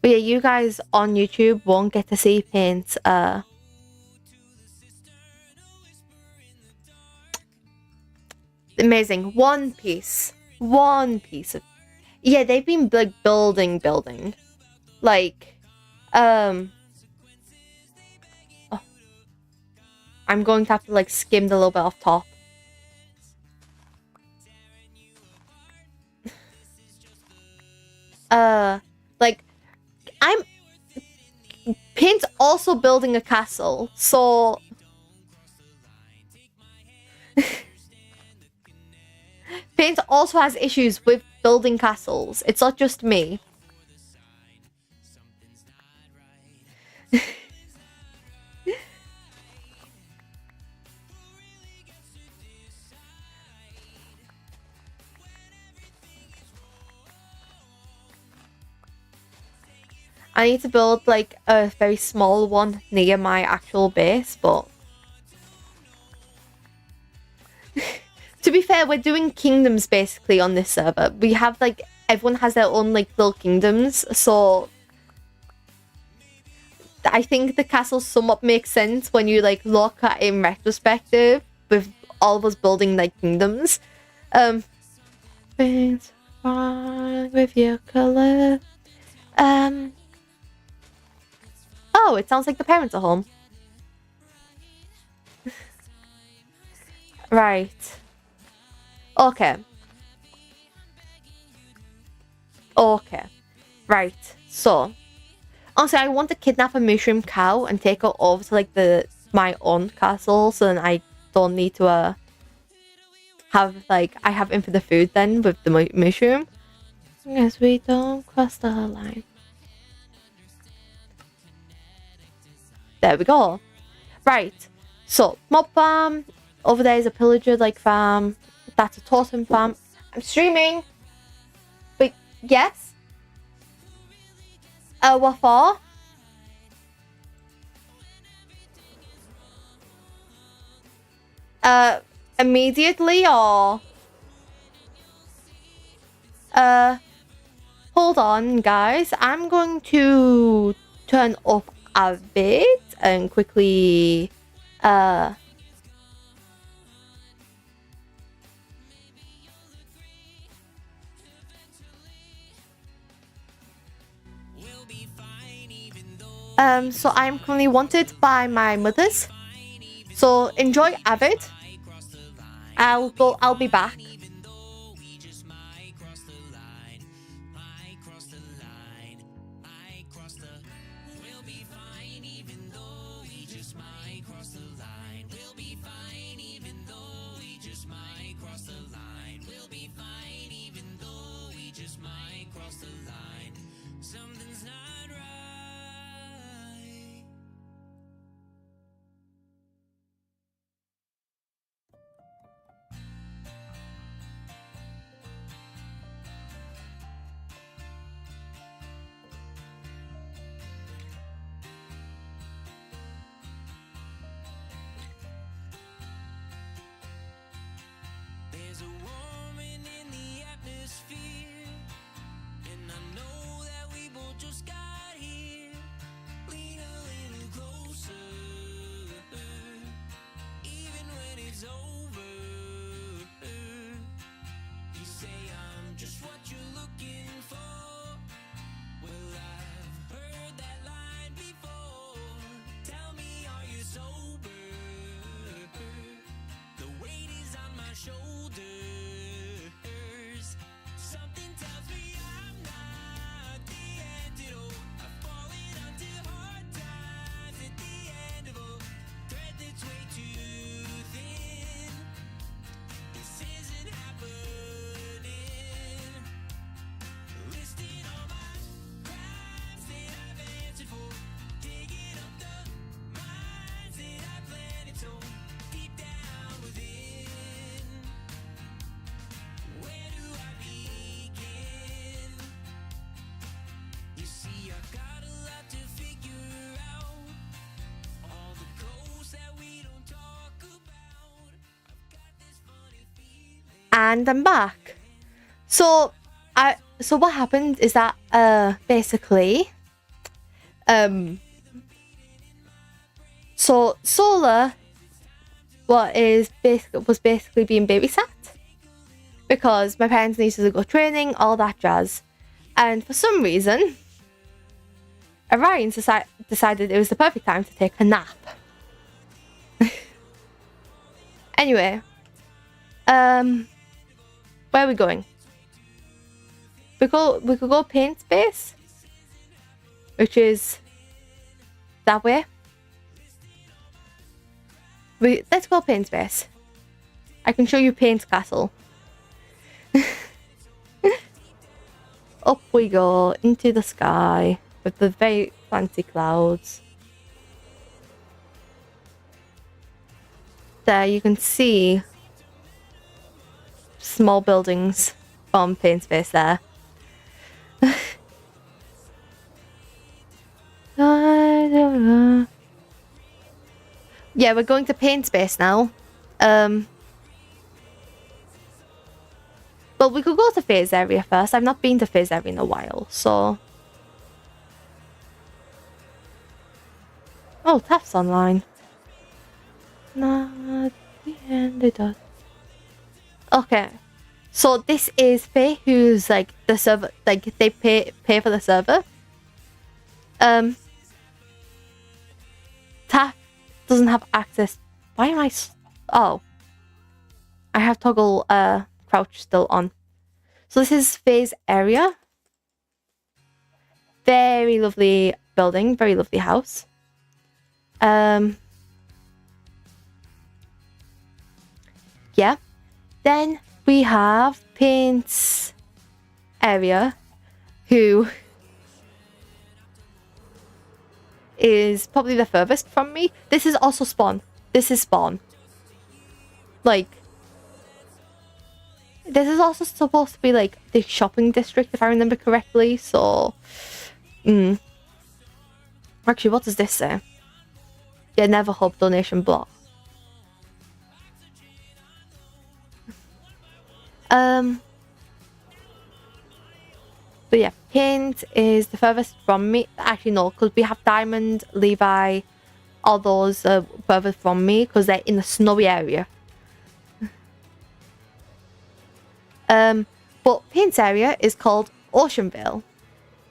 yeah, you guys on YouTube won't get to see Paint's, amazing. One piece of... Yeah, they've been, like, building. Like, oh. I'm going to have to, like, skim the little bit off top. Like, Paint's also building a castle, so... Paint also has issues with building castles. It's not just me. I need to build like a very small one near my actual base, but to be fair, we're doing kingdoms basically on this server. We have like, everyone has their own like little kingdoms, so I think the castle somewhat makes sense when you like look at it in retrospective with all of us building like kingdoms. Things wrong with your color. Oh, it sounds like the parents are home. Right. Okay. Right. So, honestly, I want to kidnap a mushroom cow and take her over to like my own castle, so then I don't need to have like I have infinite food then with the mushroom. Yes, we don't cross the line. There we go. Right. So, mob farm. Over there is a pillager like farm. That's a totem farm. I'm streaming. But yes. What for? Immediately or? Hold on, guys. I'm going to turn up a bit and quickly So I'm currently wanted by my mothers. So enjoy Avid. I'll be back. There's a warming in the atmosphere, and I know that we both just got here. Lean a little closer, even when it's over. You say I'm just what you're looking for. Well, I've heard that line before. Tell me, are you sober? The weight is on my shoulders. Something tells me I'm not the antidote. I've fallen onto hard times at the end of a thread that's way too thin. This isn't happening. Listing all my crimes that I've answered for. Digging up the minds that I planted so deep down within. Where do I begin? You see, I've got a lot to figure out. All the codes that we don't talk about. I've got this funny feeling. And I'm back. So what happened is that basically so Solar was basically being babysat because my parents needed to go training, all that jazz. And for some reason Orion decided it was the perfect time to take a nap. Anyway, where are we going? We could go paint space, which is that way. Let's go paint space. I can show you paint castle. Up we go into the sky with the very fancy clouds. There you can see small buildings from paint space there. Yeah, we're going to paint space now. Well, we could go to phase area first. I've not been to phase area in a while, so. Oh, Taft's online. Not the end it does. Okay. So this is Faye, who's like the server, like they pay for the server. Taft doesn't have access. Why am I? Oh, I have toggle crouch still on. So this is Faye's area. Very lovely building, very lovely house. Yeah. Then we have Paint's area, who is probably the furthest from me. This is also spawn. This is spawn. Like, this is also supposed to be like the shopping district, if I remember correctly. So, actually, what does this say? Yeah, never hub donation block. But yeah, Paint is the furthest from me. Actually, no, because we have Diamond, Levi, all those further from me because they're in the snowy area. But Paint's area is called Oceanvale.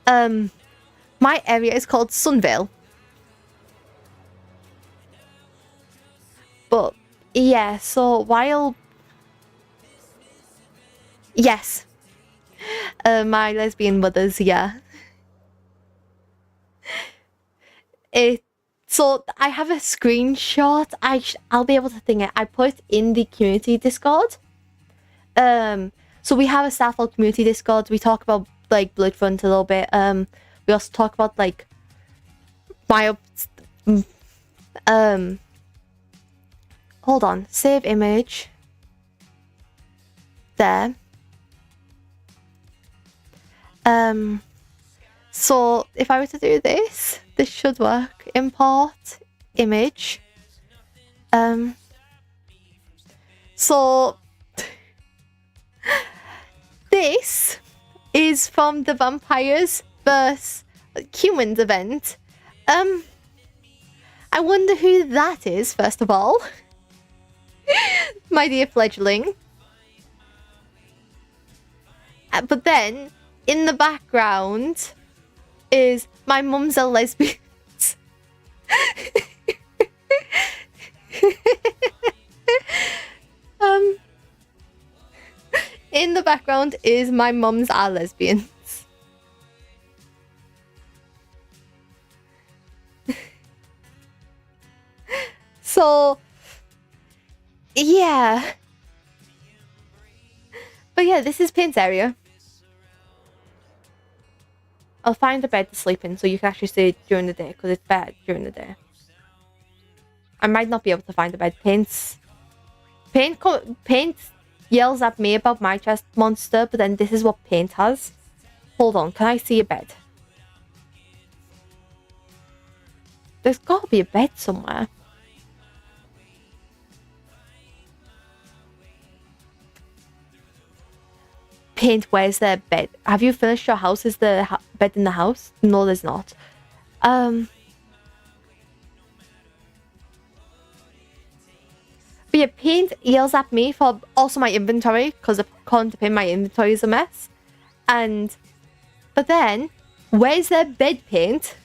My area is called Sunveil. But yeah, so while yes, my lesbian mothers, yeah. It so I have a screenshot. I'll be able to think it. I put it in the community Discord. So we have a Sunveil community Discord. We talk about like Bloodfront a little bit. We also talk about like my hold on, save image. There. So if I were to do this should work. Import image. So this is from the Vampires vs Humans event. I wonder who that is, first of all. My dear fledgling. But then, in the background, is my mum's a lesbian. In the background is my mum's are lesbians. So, yeah. But yeah, this is Paint's area. I'll find a bed to sleep in so you can actually see it during the day, because it's bad during the day. I might not be able to find a bed. Paint yells at me about my chest monster, but then this is what Paint has. Hold on, can I see a bed? There's gotta be a bed somewhere. Paint, where's their bed? Have you finished your house? Is the bed in the house? No, there's not. But yeah, Paint yells at me for also my inventory, because according to Paint, my inventory is a mess. But then, where's their bed, Paint?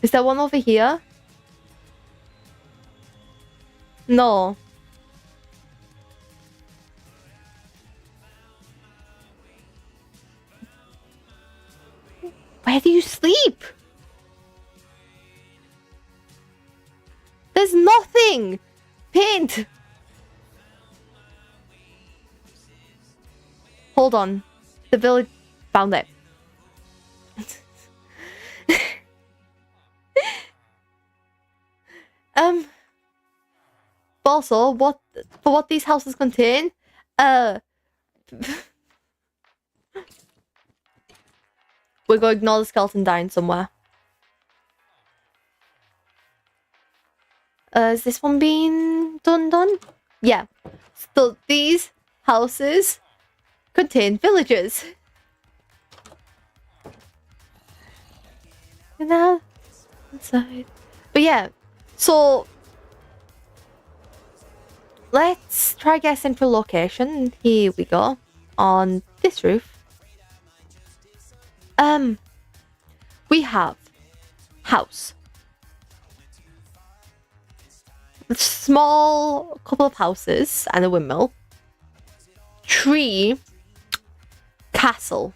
Is there one over here? No. Where do you sleep? There's nothing! Paint! Hold on. The village found it. Also, what these houses contain, we're going to ignore the skeleton dying somewhere. Is this one being done? Yeah. So these houses contain villagers. And now, inside. But yeah, so let's try guessing for location. Here we go. On this roof. We have house. A small couple of houses and a windmill. Tree. Castle.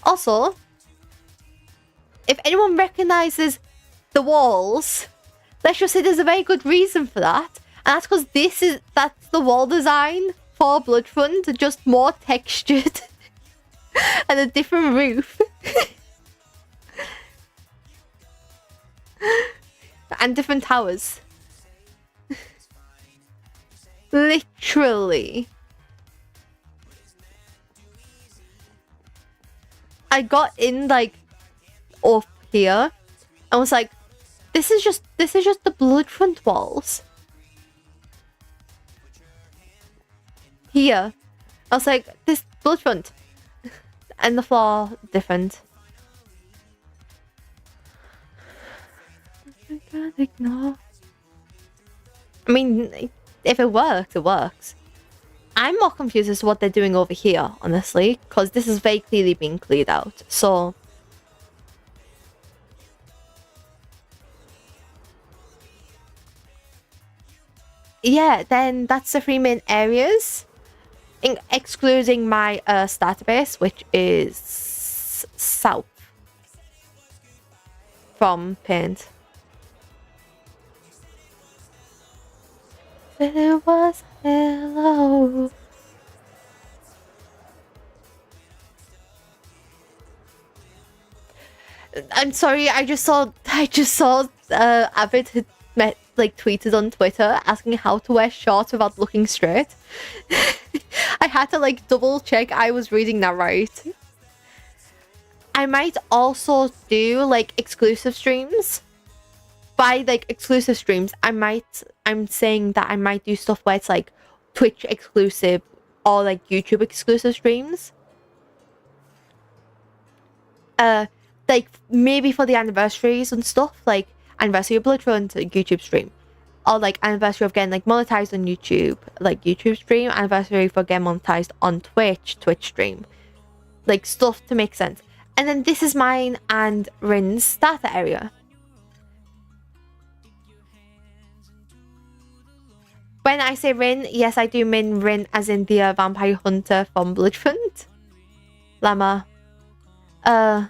Also, if anyone recognizes the walls, let's just say there's a very good reason for that. And that's because that's the wall design for Bloodfront, just more textured and a different roof. And different towers. Literally. I got in like up here. I was like, this is just the Bloodfront walls. Here. I was like, this Bloodfront. And the floor different. can't ignore. I mean, if it works, it works. I'm more confused as to what they're doing over here, honestly, because this is very clearly being cleared out. So, yeah, then that's the three main areas, excluding my starter base, which is south from Paint. It was hello. I'm sorry, I just saw Avid had tweeted on Twitter asking how to wear shorts without looking straight. I had to double check I was reading that right. I might also do exclusive streams. By exclusive streams, I'm saying that I might do stuff where it's Twitch exclusive or YouTube exclusive streams. Maybe for the anniversaries and stuff, anniversary of Bloodrun to YouTube stream, or anniversary of getting monetized on YouTube, YouTube stream, anniversary for getting monetized on Twitch stream, stuff to make sense. And then this is mine and Rin's starter area. When I say Rin, yes, I do mean Rin as in the vampire hunter from Bloodfront. Llama. Oh.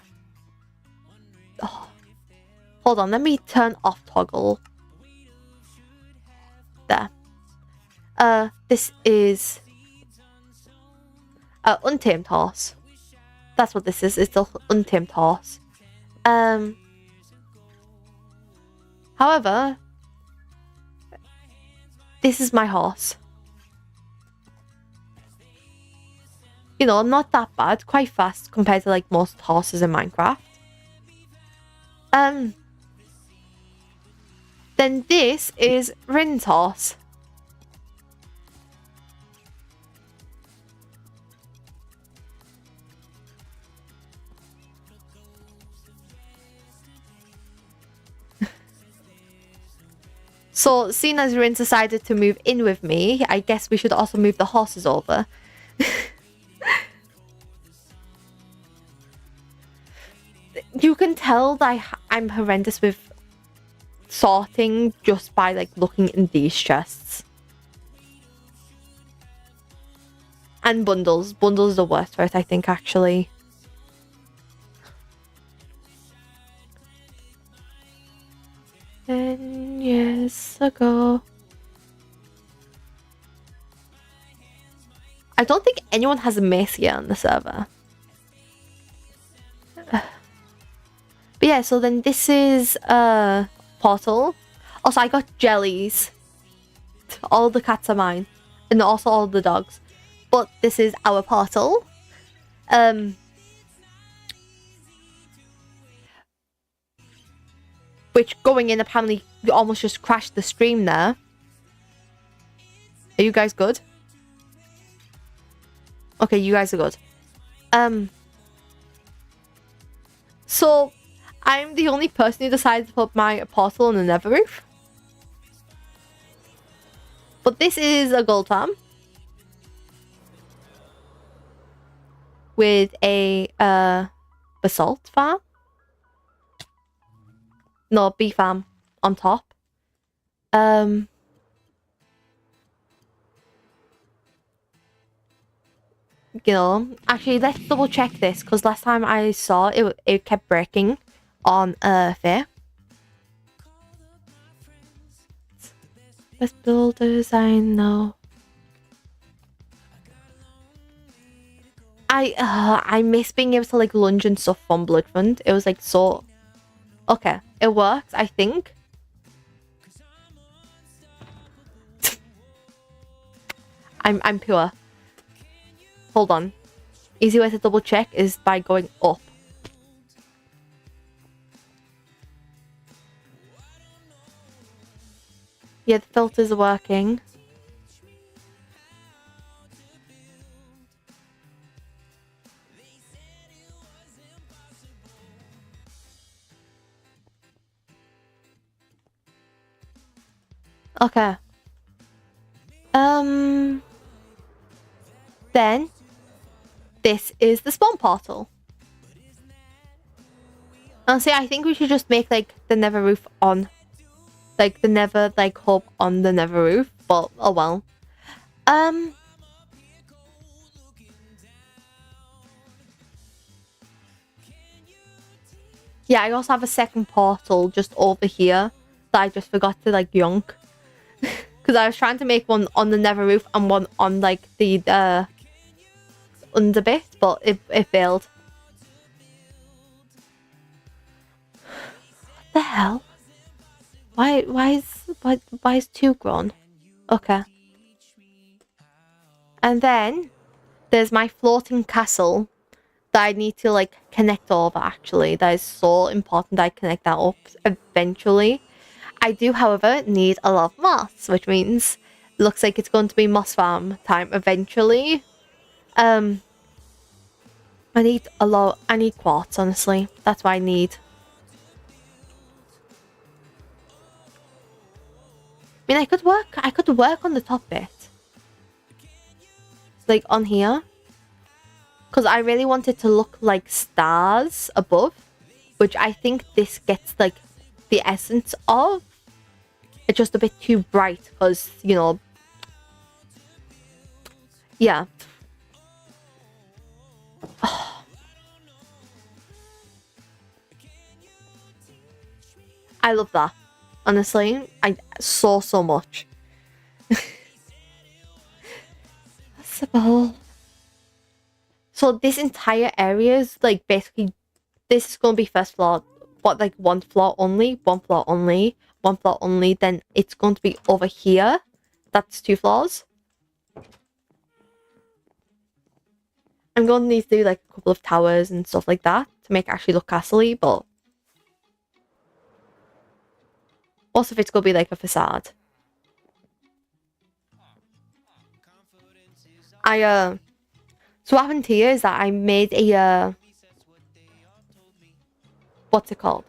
Hold on, let me turn off toggle. There. This is untamed horse. That's what this is. It's the untamed horse. However, this is my horse. You know, not that bad. Quite fast compared to most horses in Minecraft. Then this is Rin's horse. So, seeing as Rin decided to move in with me, I guess we should also move the horses over. You can tell that I'm horrendous with sorting just by looking in these chests. And bundles. Bundles are the worst for it, I think, actually. 10 years ago. I don't think anyone has a mace yet on the server. But yeah, so then this is portal. Also, I got jellies. All the cats are mine. And also all the dogs. But this is our portal. Which going in apparently almost just crashed the stream there. Are you guys good? Okay, you guys are good. So I'm the only person who decided to put my portal on the nether roof. But this is a gold farm. With a basalt farm. No, bee farm on top. You know, actually, let's double check this because last time I saw it, it kept breaking on Fair. Best builders I know. I miss being able to lunge and stuff from Bloodfront. It was so. Okay, it works, I think. I'm pure. Hold on. Easy way to double check is by going up. Yeah, the filters are working. Okay. Then this is the spawn portal. And see, I think we should just make like the nether roof on, like the nether like hub on the nether roof. But oh well. Yeah, I also have a second portal just over here that I just forgot to like yonk. Because I was trying to make one on the nether roof and one on like the under bit, but it failed. What the hell? Why is 2 grown? Okay. And then there's my floating castle that I need to like connect over actually. That is so important that I connect that up eventually. I do, however, need a lot of moss, which means it looks like it's going to be moss farm time eventually. I need I need quartz, honestly. That's what I need. I mean, I could work on the top bit. Like on here. Because I really want it to look like stars above. Which I think this gets like the essence of. It's just a bit too bright because, you know. Yeah. I love that. Honestly, I so much. Possible. So this entire area is like basically this is gonna be first floor, but like one floor only, one floor only, one floor only. Then it's going to be over here. That's 2 floors. I'm going to need to do like a couple of towers and stuff like that to make it actually look castle-y, but also if it's gonna be like a facade. So what happened here is that I made a what's it called?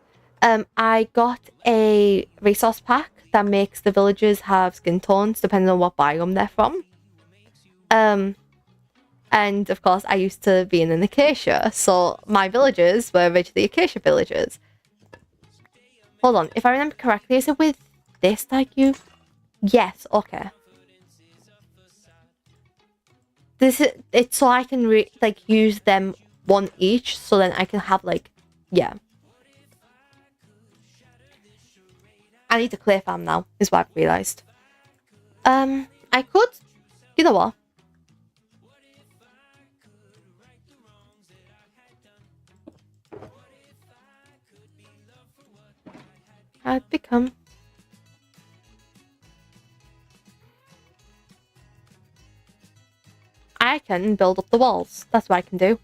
I got a resource pack that makes the villagers have skin tones depending on what biome they're from. And of course I used to be in an acacia, so my villagers were originally acacia villagers. Hold on, if I remember correctly, is it with this like you? Yes, okay. This is it's so I can like use them one each, so then I can have like yeah. I need to clear farm now, is what I've realised. I could, you know what? I'd become. I can build up the walls. That's what I can do.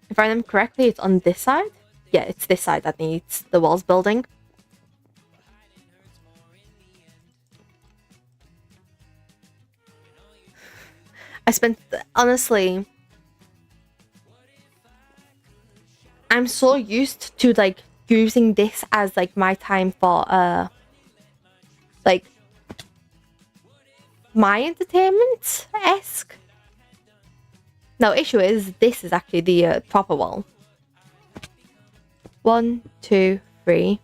If I remember correctly, it's on this side. Yeah, it's this side that needs the walls building. I spent, honestly, I'm so used to like using this as like my time for like my entertainment-esque. No, issue is this is actually the proper wall. 1, 2, 3.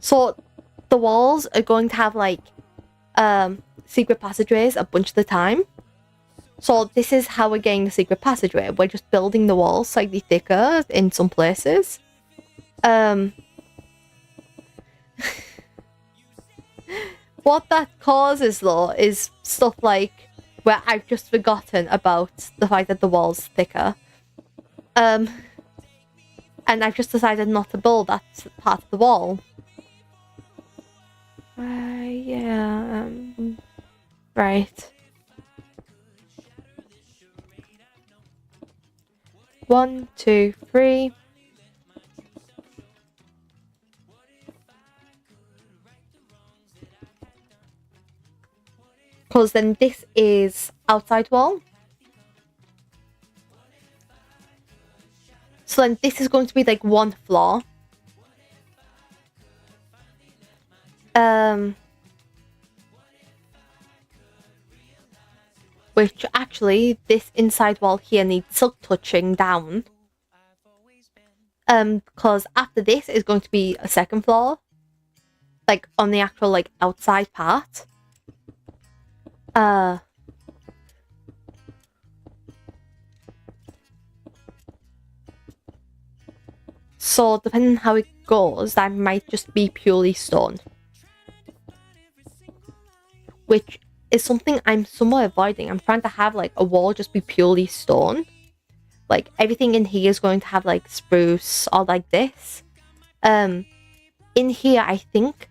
So the walls are going to have like secret passageways a bunch of the time. So this is how we're getting the secret passageway. We're just building the walls slightly thicker in some places. What that causes though is stuff like where I've just forgotten about the fact that the wall's thicker. And I've just decided not to build that part of the wall. Yeah. Right. 1, 2, 3. Because then this is outside wall. So then this is going to be like one floor. Which actually, this inside wall here needs silk touching down. Because after this is going to be a second floor. Like, on the actual, like, outside part. So, depending on how it goes, that might just be purely stone. Which is something I'm somewhat avoiding. I'm trying to have, like, a wall just be purely stone. Like, everything in here is going to have, like, spruce or like this. In here, I think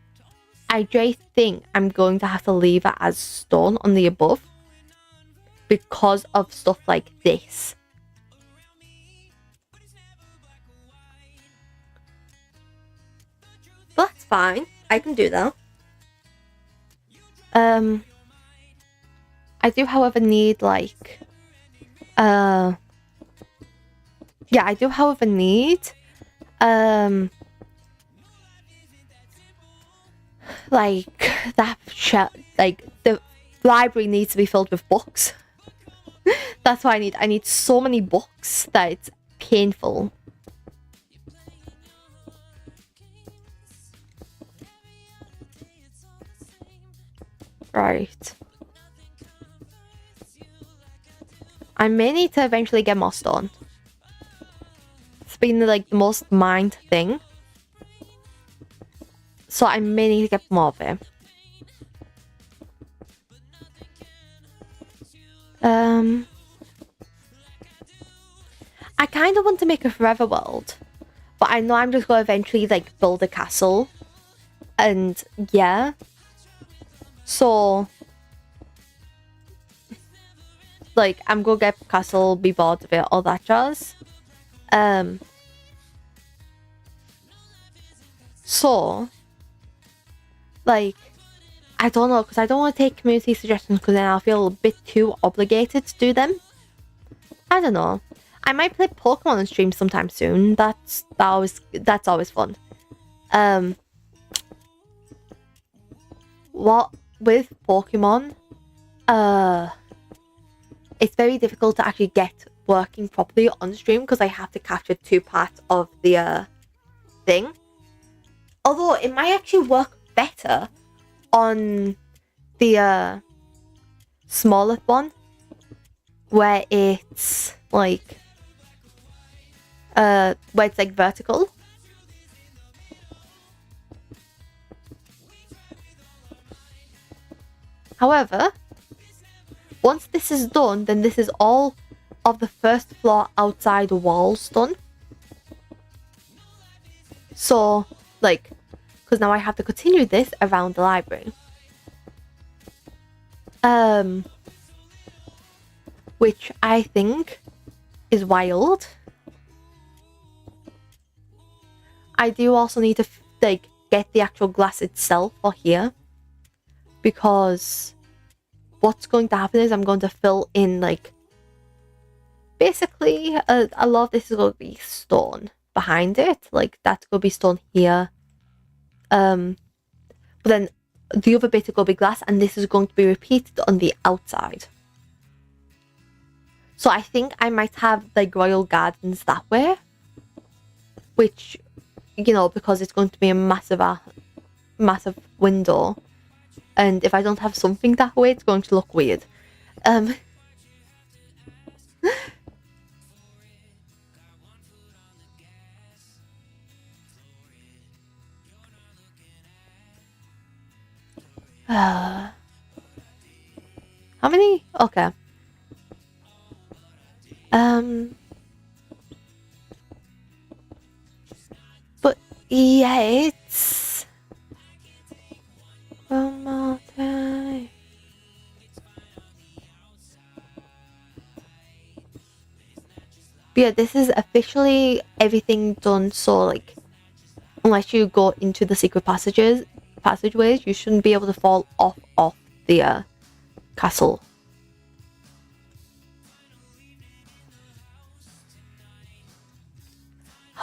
I'm going to have to leave it as stone on the above. Because of stuff like this. But that's fine. I can do that. I do, however, need, like... Yeah, I do, however, need... like, that like, the library needs to be filled with books. That's what I need. I need so many books that it's painful. Right. I may need to eventually get more stone. It's been, like, the most mined thing. So I may need to get more of it. I kind of want to make a forever world. But I know I'm just going to eventually, like, build a castle. And, yeah. So... like, I'm going to get a castle, be bored of it, all that jazz. So... like... I don't know, because I don't want to take community suggestions, because then I'll feel a bit too obligated to do them. I don't know. I might play Pokemon on stream sometime soon. That's always fun. What with Pokemon, it's very difficult to actually get working properly on stream because I have to capture 2 parts of the thing. Although it might actually work better on the smaller one, where it's like vertical. However, once this is done, then this is all of the first floor outside walls done. So, like, because now I have to continue this around the library. Which I think is wild. I do also need to, like, get the actual glass itself for here. Because what's going to happen is I'm going to fill in, like, basically a lot of this is going to be stone behind it. Like, that's going to be stone here. But then the other bit is going to be glass, and this is going to be repeated on the outside. So I think I might have, like, royal gardens that way. Which, you know, because it's going to be a massive window. And if I don't have something that way, it's going to look weird. How many? Okay. But yeah, it's one more time. But yeah, this is officially everything done. So, like, unless you go into the secret passageways, you shouldn't be able to fall off the castle.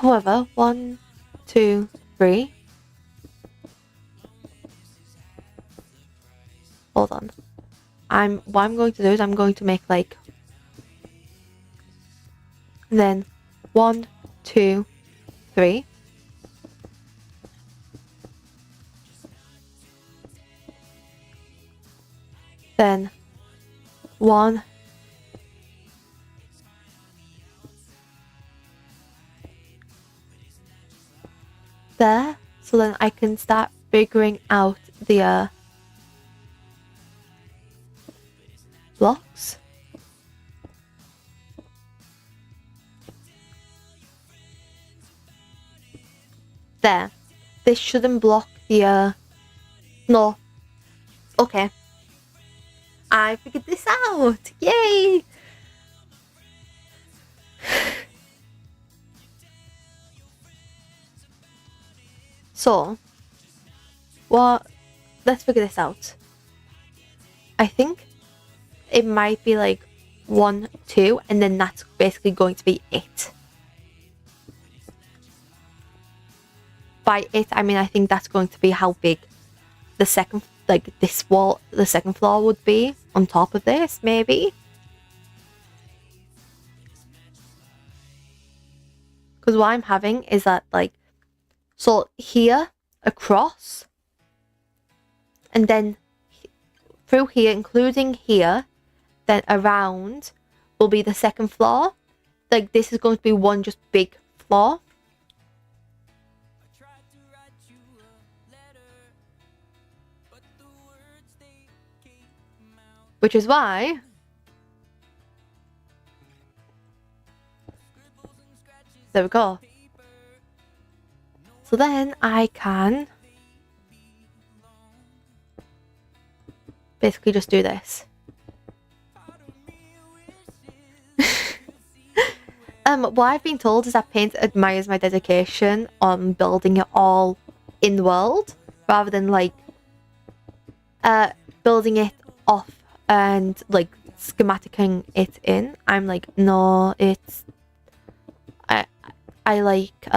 However, 1, 2, 3. Hold on. What I'm going to do is I'm going to make like, and then 1, 2, 3. Then 1. There. So then I can start figuring out the blocks. There. This shouldn't block the no. Okay. I figured this out. Yay! So, well, let's figure this out. I think it might be like 1, 2, and then that's basically going to be it. By it, I mean I think that's going to be how big the second, like this wall, the second floor would be on top of this, maybe. Because what I'm having is that like, so here across, and then through here, including here, then around will be the second floor. Like this is going to be one just big floor. Which is why there we go. So then I can basically just do this. What I've been told is that paint admires my dedication on building it all in the world rather than like building it off and like schematicing it in. I'm like, no, it's I like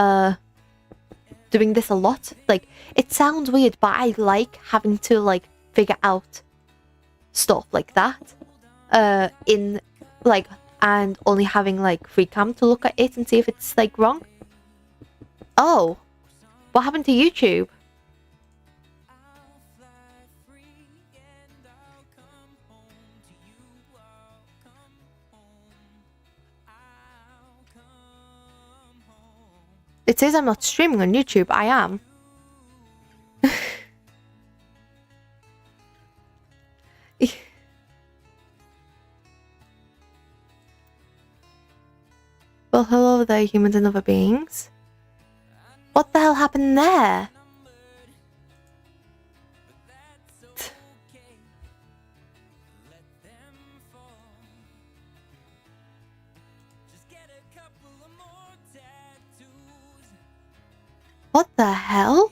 doing this a lot. Like it sounds weird, but I like having to like figure out stuff like that in like, and only having like free cam to look at it and see if it's like wrong. Oh, what happened to YouTube? It says I'm not streaming on YouTube. I am. Well, hello there, humans and other beings. What the hell happened there? What the hell?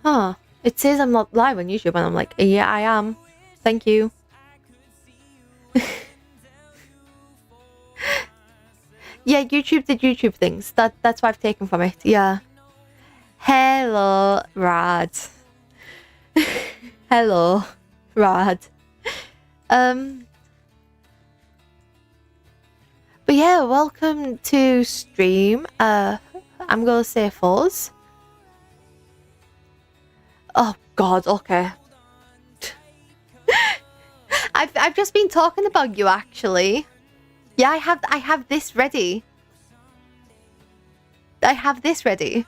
Huh. It says I'm not live on YouTube and I'm like, yeah, I am. Thank you. Yeah, YouTube did YouTube things. That's what I've taken from it. Yeah. Hello, Rad. Hello, Rad. But yeah, welcome to stream. I'm gonna say fuzz. Oh God, okay. I've just been talking about you actually. Yeah, I have this ready. I have this ready.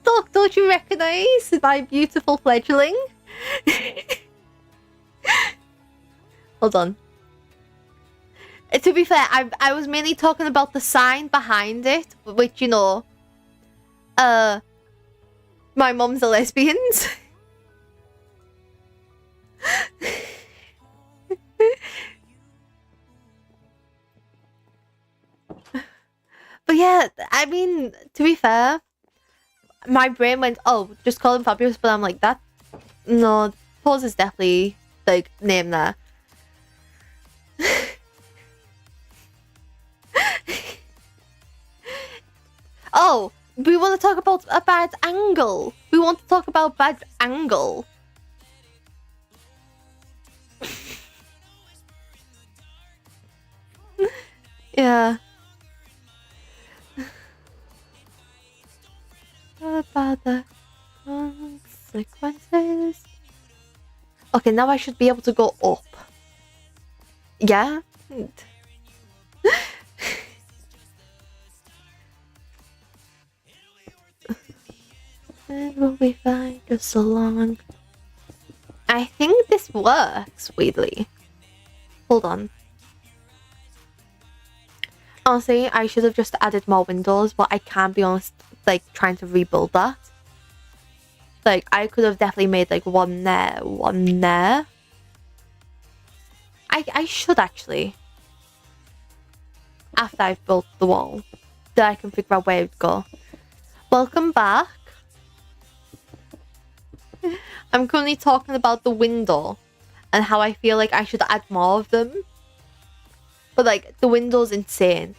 Look, don't you recognize my beautiful fledgling? Hold on. To be fair, I was mainly talking about the sign behind it, which, you know, my mum's a lesbian. But yeah, I mean, to be fair, my brain went, oh, just call him Fabulous, but I'm like, that, no, Pause is definitely, like, name there. Oh, we want to talk about a bad angle. We want to talk about bad angle. Yeah. What about the consequences? Okay, now I should be able to go up. Yeah? It will be fine just so long. I think this works, weirdly. Hold on. Honestly, I should have just added more windows, but I can't be honest, like, trying to rebuild that. Like, I could have definitely made, like, one there, one there. I should, actually. After I've built the wall. Then I can figure out where it would go. Welcome back. I'm currently talking about the window and how I feel like I should add more of them. But like the window's insane.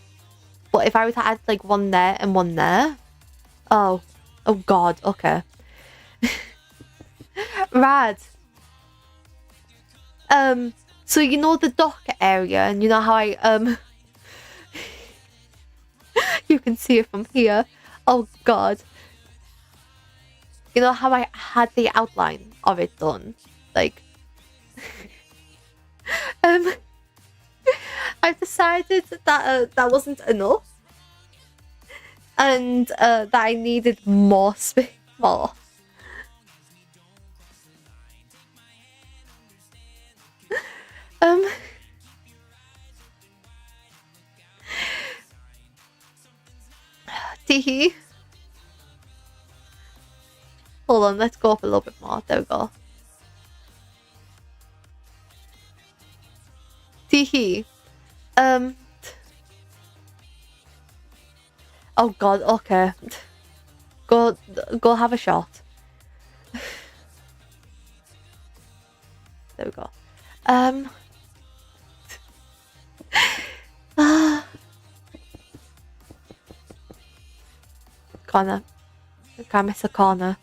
But if I were to add like one there and one there, oh god, okay. Rad. So you know the dock area, and you know how I you can see it from here. Oh god. You know how I had the outline of it done? Like I've decided that that wasn't enough. And that I needed more space. More. Teehee. Hold on, let's go up a little bit more. There we go. Teehee. Oh god, okay. Go have a shot. There we go. Corner. Can't miss a corner.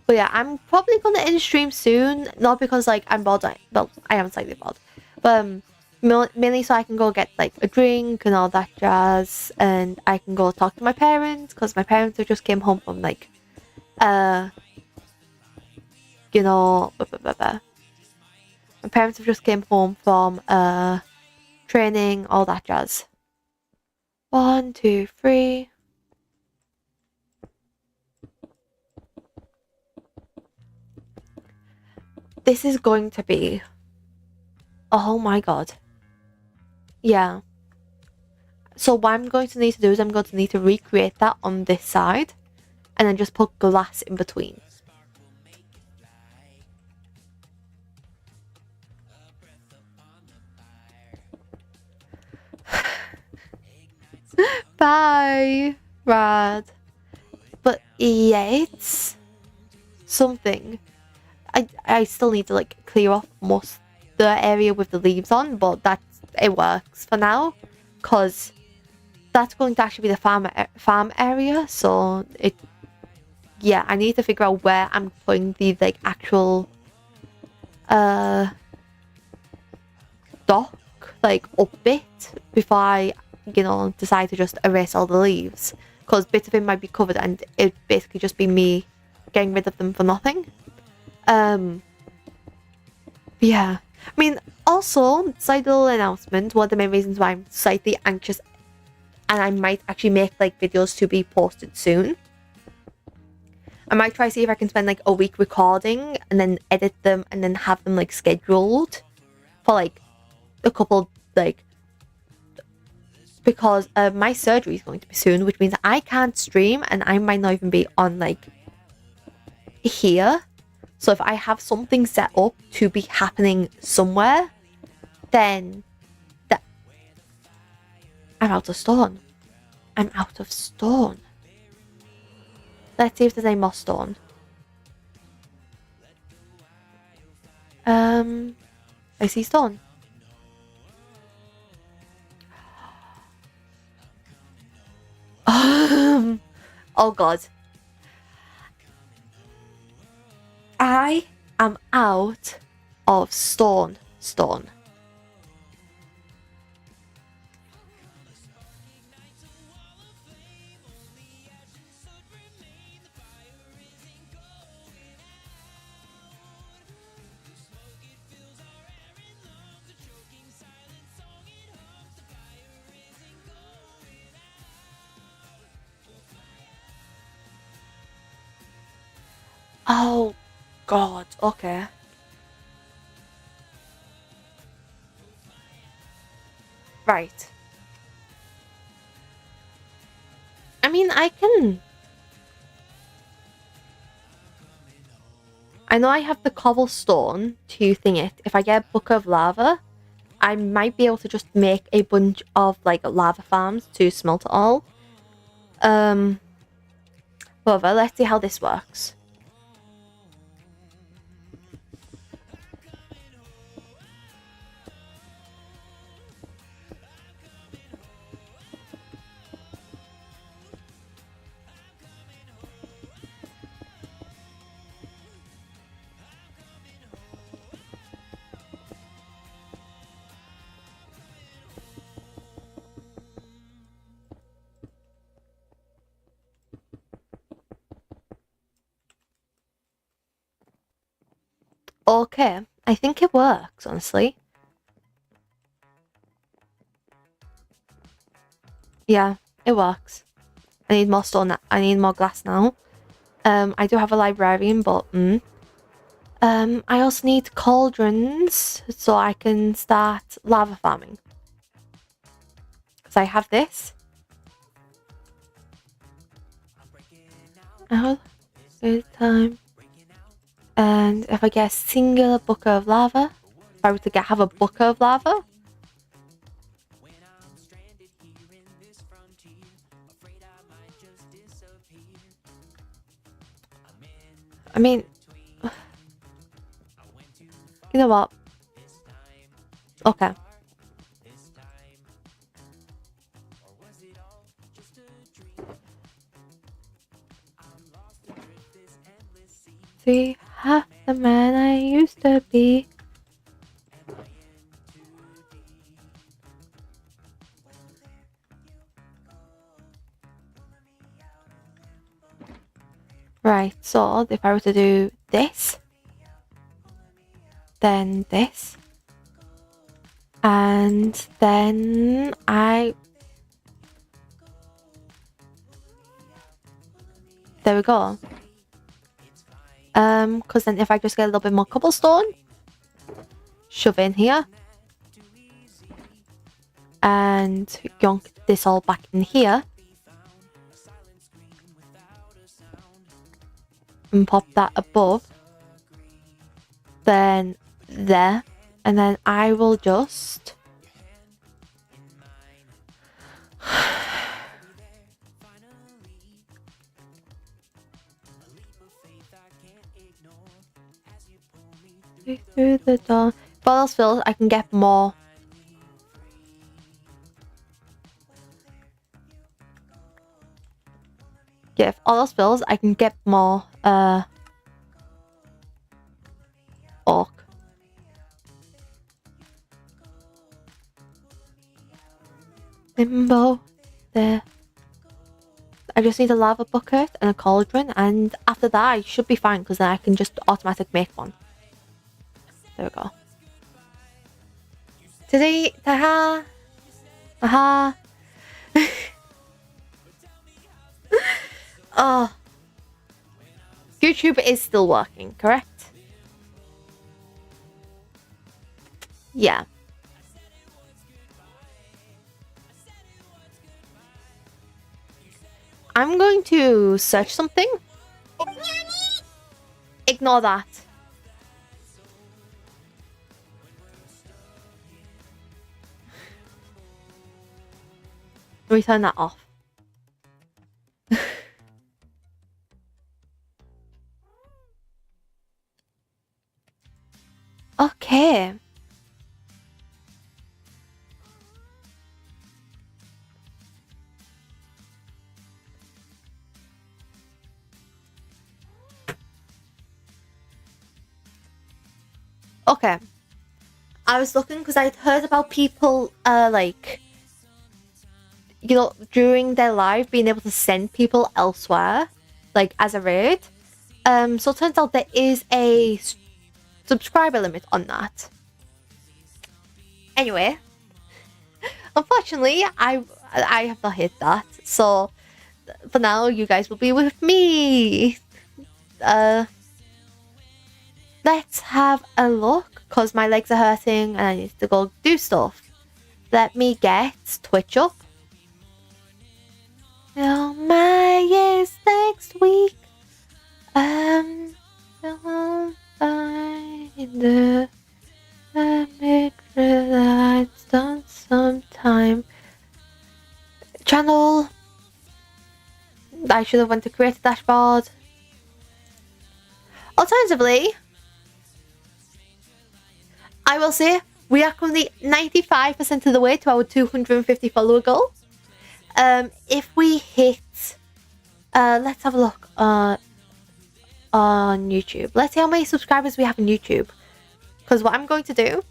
But yeah, I'm probably gonna end stream soon. Not because like I'm bored. Well, I am slightly bored, but mainly so I can go get like a drink and all that jazz, and I can go talk to my parents because my parents have just came home from like, you know, my parents have just came home from training, all that jazz. 1, 2, 3. This is going to be... Oh my god. Yeah. So what I'm going to need to do is I'm going to need to recreate that on this side. And then just put glass in between. Bye. Rad. But yeah, it's something. I still need to like clear off most the area with the leaves on, but it works for now because that's going to actually be the farm area. So I need to figure out where I'm putting the like actual dock like up bit before I decide to just erase all the leaves, because bits of it might be covered and it'd basically just be me getting rid of them for nothing. Yeah, I mean, also side little announcement, one of the main reasons why I'm slightly anxious and I might actually make like videos to be posted soon. I might try to see if I can spend like a week recording and then edit them and then have them like scheduled for like a couple, like, because my surgery is going to be soon, which means I can't stream and I might not even be on like here. So if I have something set up to be happening somewhere, then I'm out of stone. I'm out of stone. Let's see if there's any more stone. I see stone. Oh god. I am out of stone. Oh god, okay. Right. I mean, I know I have the cobblestone to thing it. If I get a bucket of lava, I might be able to just make a bunch of like lava farms to smelt it all. However, let's see how this works. Okay, I think it works, honestly. Yeah, it works. I need more stone. I need more glass now. I do have a librarian, but I also need cauldrons so I can start lava farming. Because I have this. Oh, good time. And if I get a singular bucket of lava, if I were to have a bucket of lava, I mean, you know what? Okay. See, half the man I used to be. Right, so if I were to do this, then this, and then there we go. Because then if I just get a little bit more cobblestone, shove in here, and yonk this all back in here, and pop that above, then there, and then I will just through the door. If all else fails, I can get more. Yeah, if all else fails, I can get more orc. Limbo there. I just need a lava bucket and a cauldron, and after that I should be fine because then I can just automatically make one. There we go. Today, haha, haha. Oh, YouTube is still working, correct? Yeah. I'm going to search something. Ignore that. Let me turn that off. Okay. Okay. I was looking because I'd heard about people, like, you know, during their live being able to send people elsewhere, like, as a raid. So it turns out there is a subscriber limit on that. Anyway, unfortunately, I have not hit that. So for now, you guys will be with me. Let's have a look, because my legs are hurting and I need to go do stuff. Let me get Twitch up. Oh, my is next week. I'll find the it's done sometime. Channel. I should have went to create a dashboard. Alternatively, I will say we are currently 95% of the way to our 250 follower goal. If we hit, let's have a look on YouTube. Let's see how many subscribers we have on YouTube. Because what I'm going to do,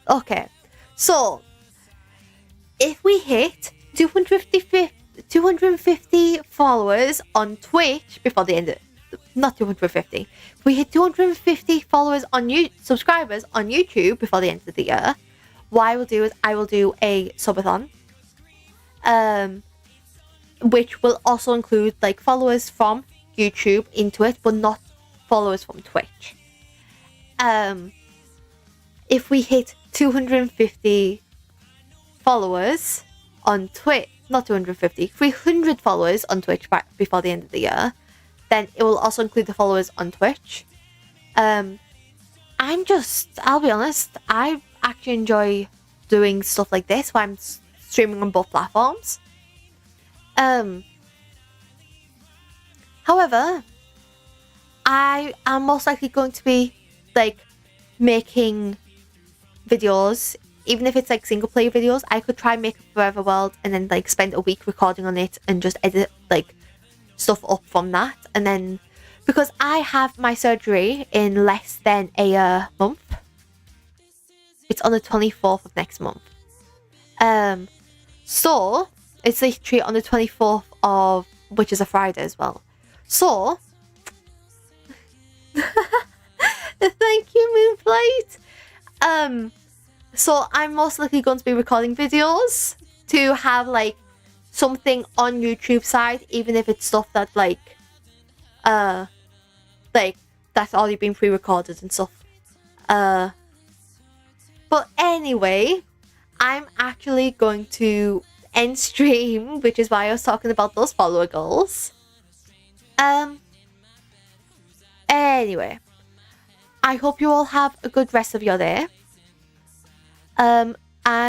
okay, so if we hit 250 followers on Twitch before the end of, not 250. If we hit 250 followers on subscribers on YouTube before the end of the year, what I will do is I will do a subathon, which will also include like followers from YouTube into it, but not followers from Twitch. If we hit 250 followers on Twitch, not 250, 300 followers on Twitch before the end of the year, then it will also include the followers on Twitch. I'll be honest, I actually enjoy doing stuff like this where I'm streaming on both platforms. However, I am most likely going to be like making videos, even if it's like single player videos. I could try and make a Forever World and then like spend a week recording on it and just edit like stuff up from that. And then because I have my surgery in less than a month, it's on the 24th of next month. So it's literally on the 24th of, which is a Friday as well. So thank you, Moonflight. So I'm most likely going to be recording videos to have like something on YouTube side, even if it's stuff that like that's already been pre-recorded and stuff. But anyway, I'm actually going to end stream, which is why I was talking about those follower goals. Anyway, I hope you all have a good rest of your day.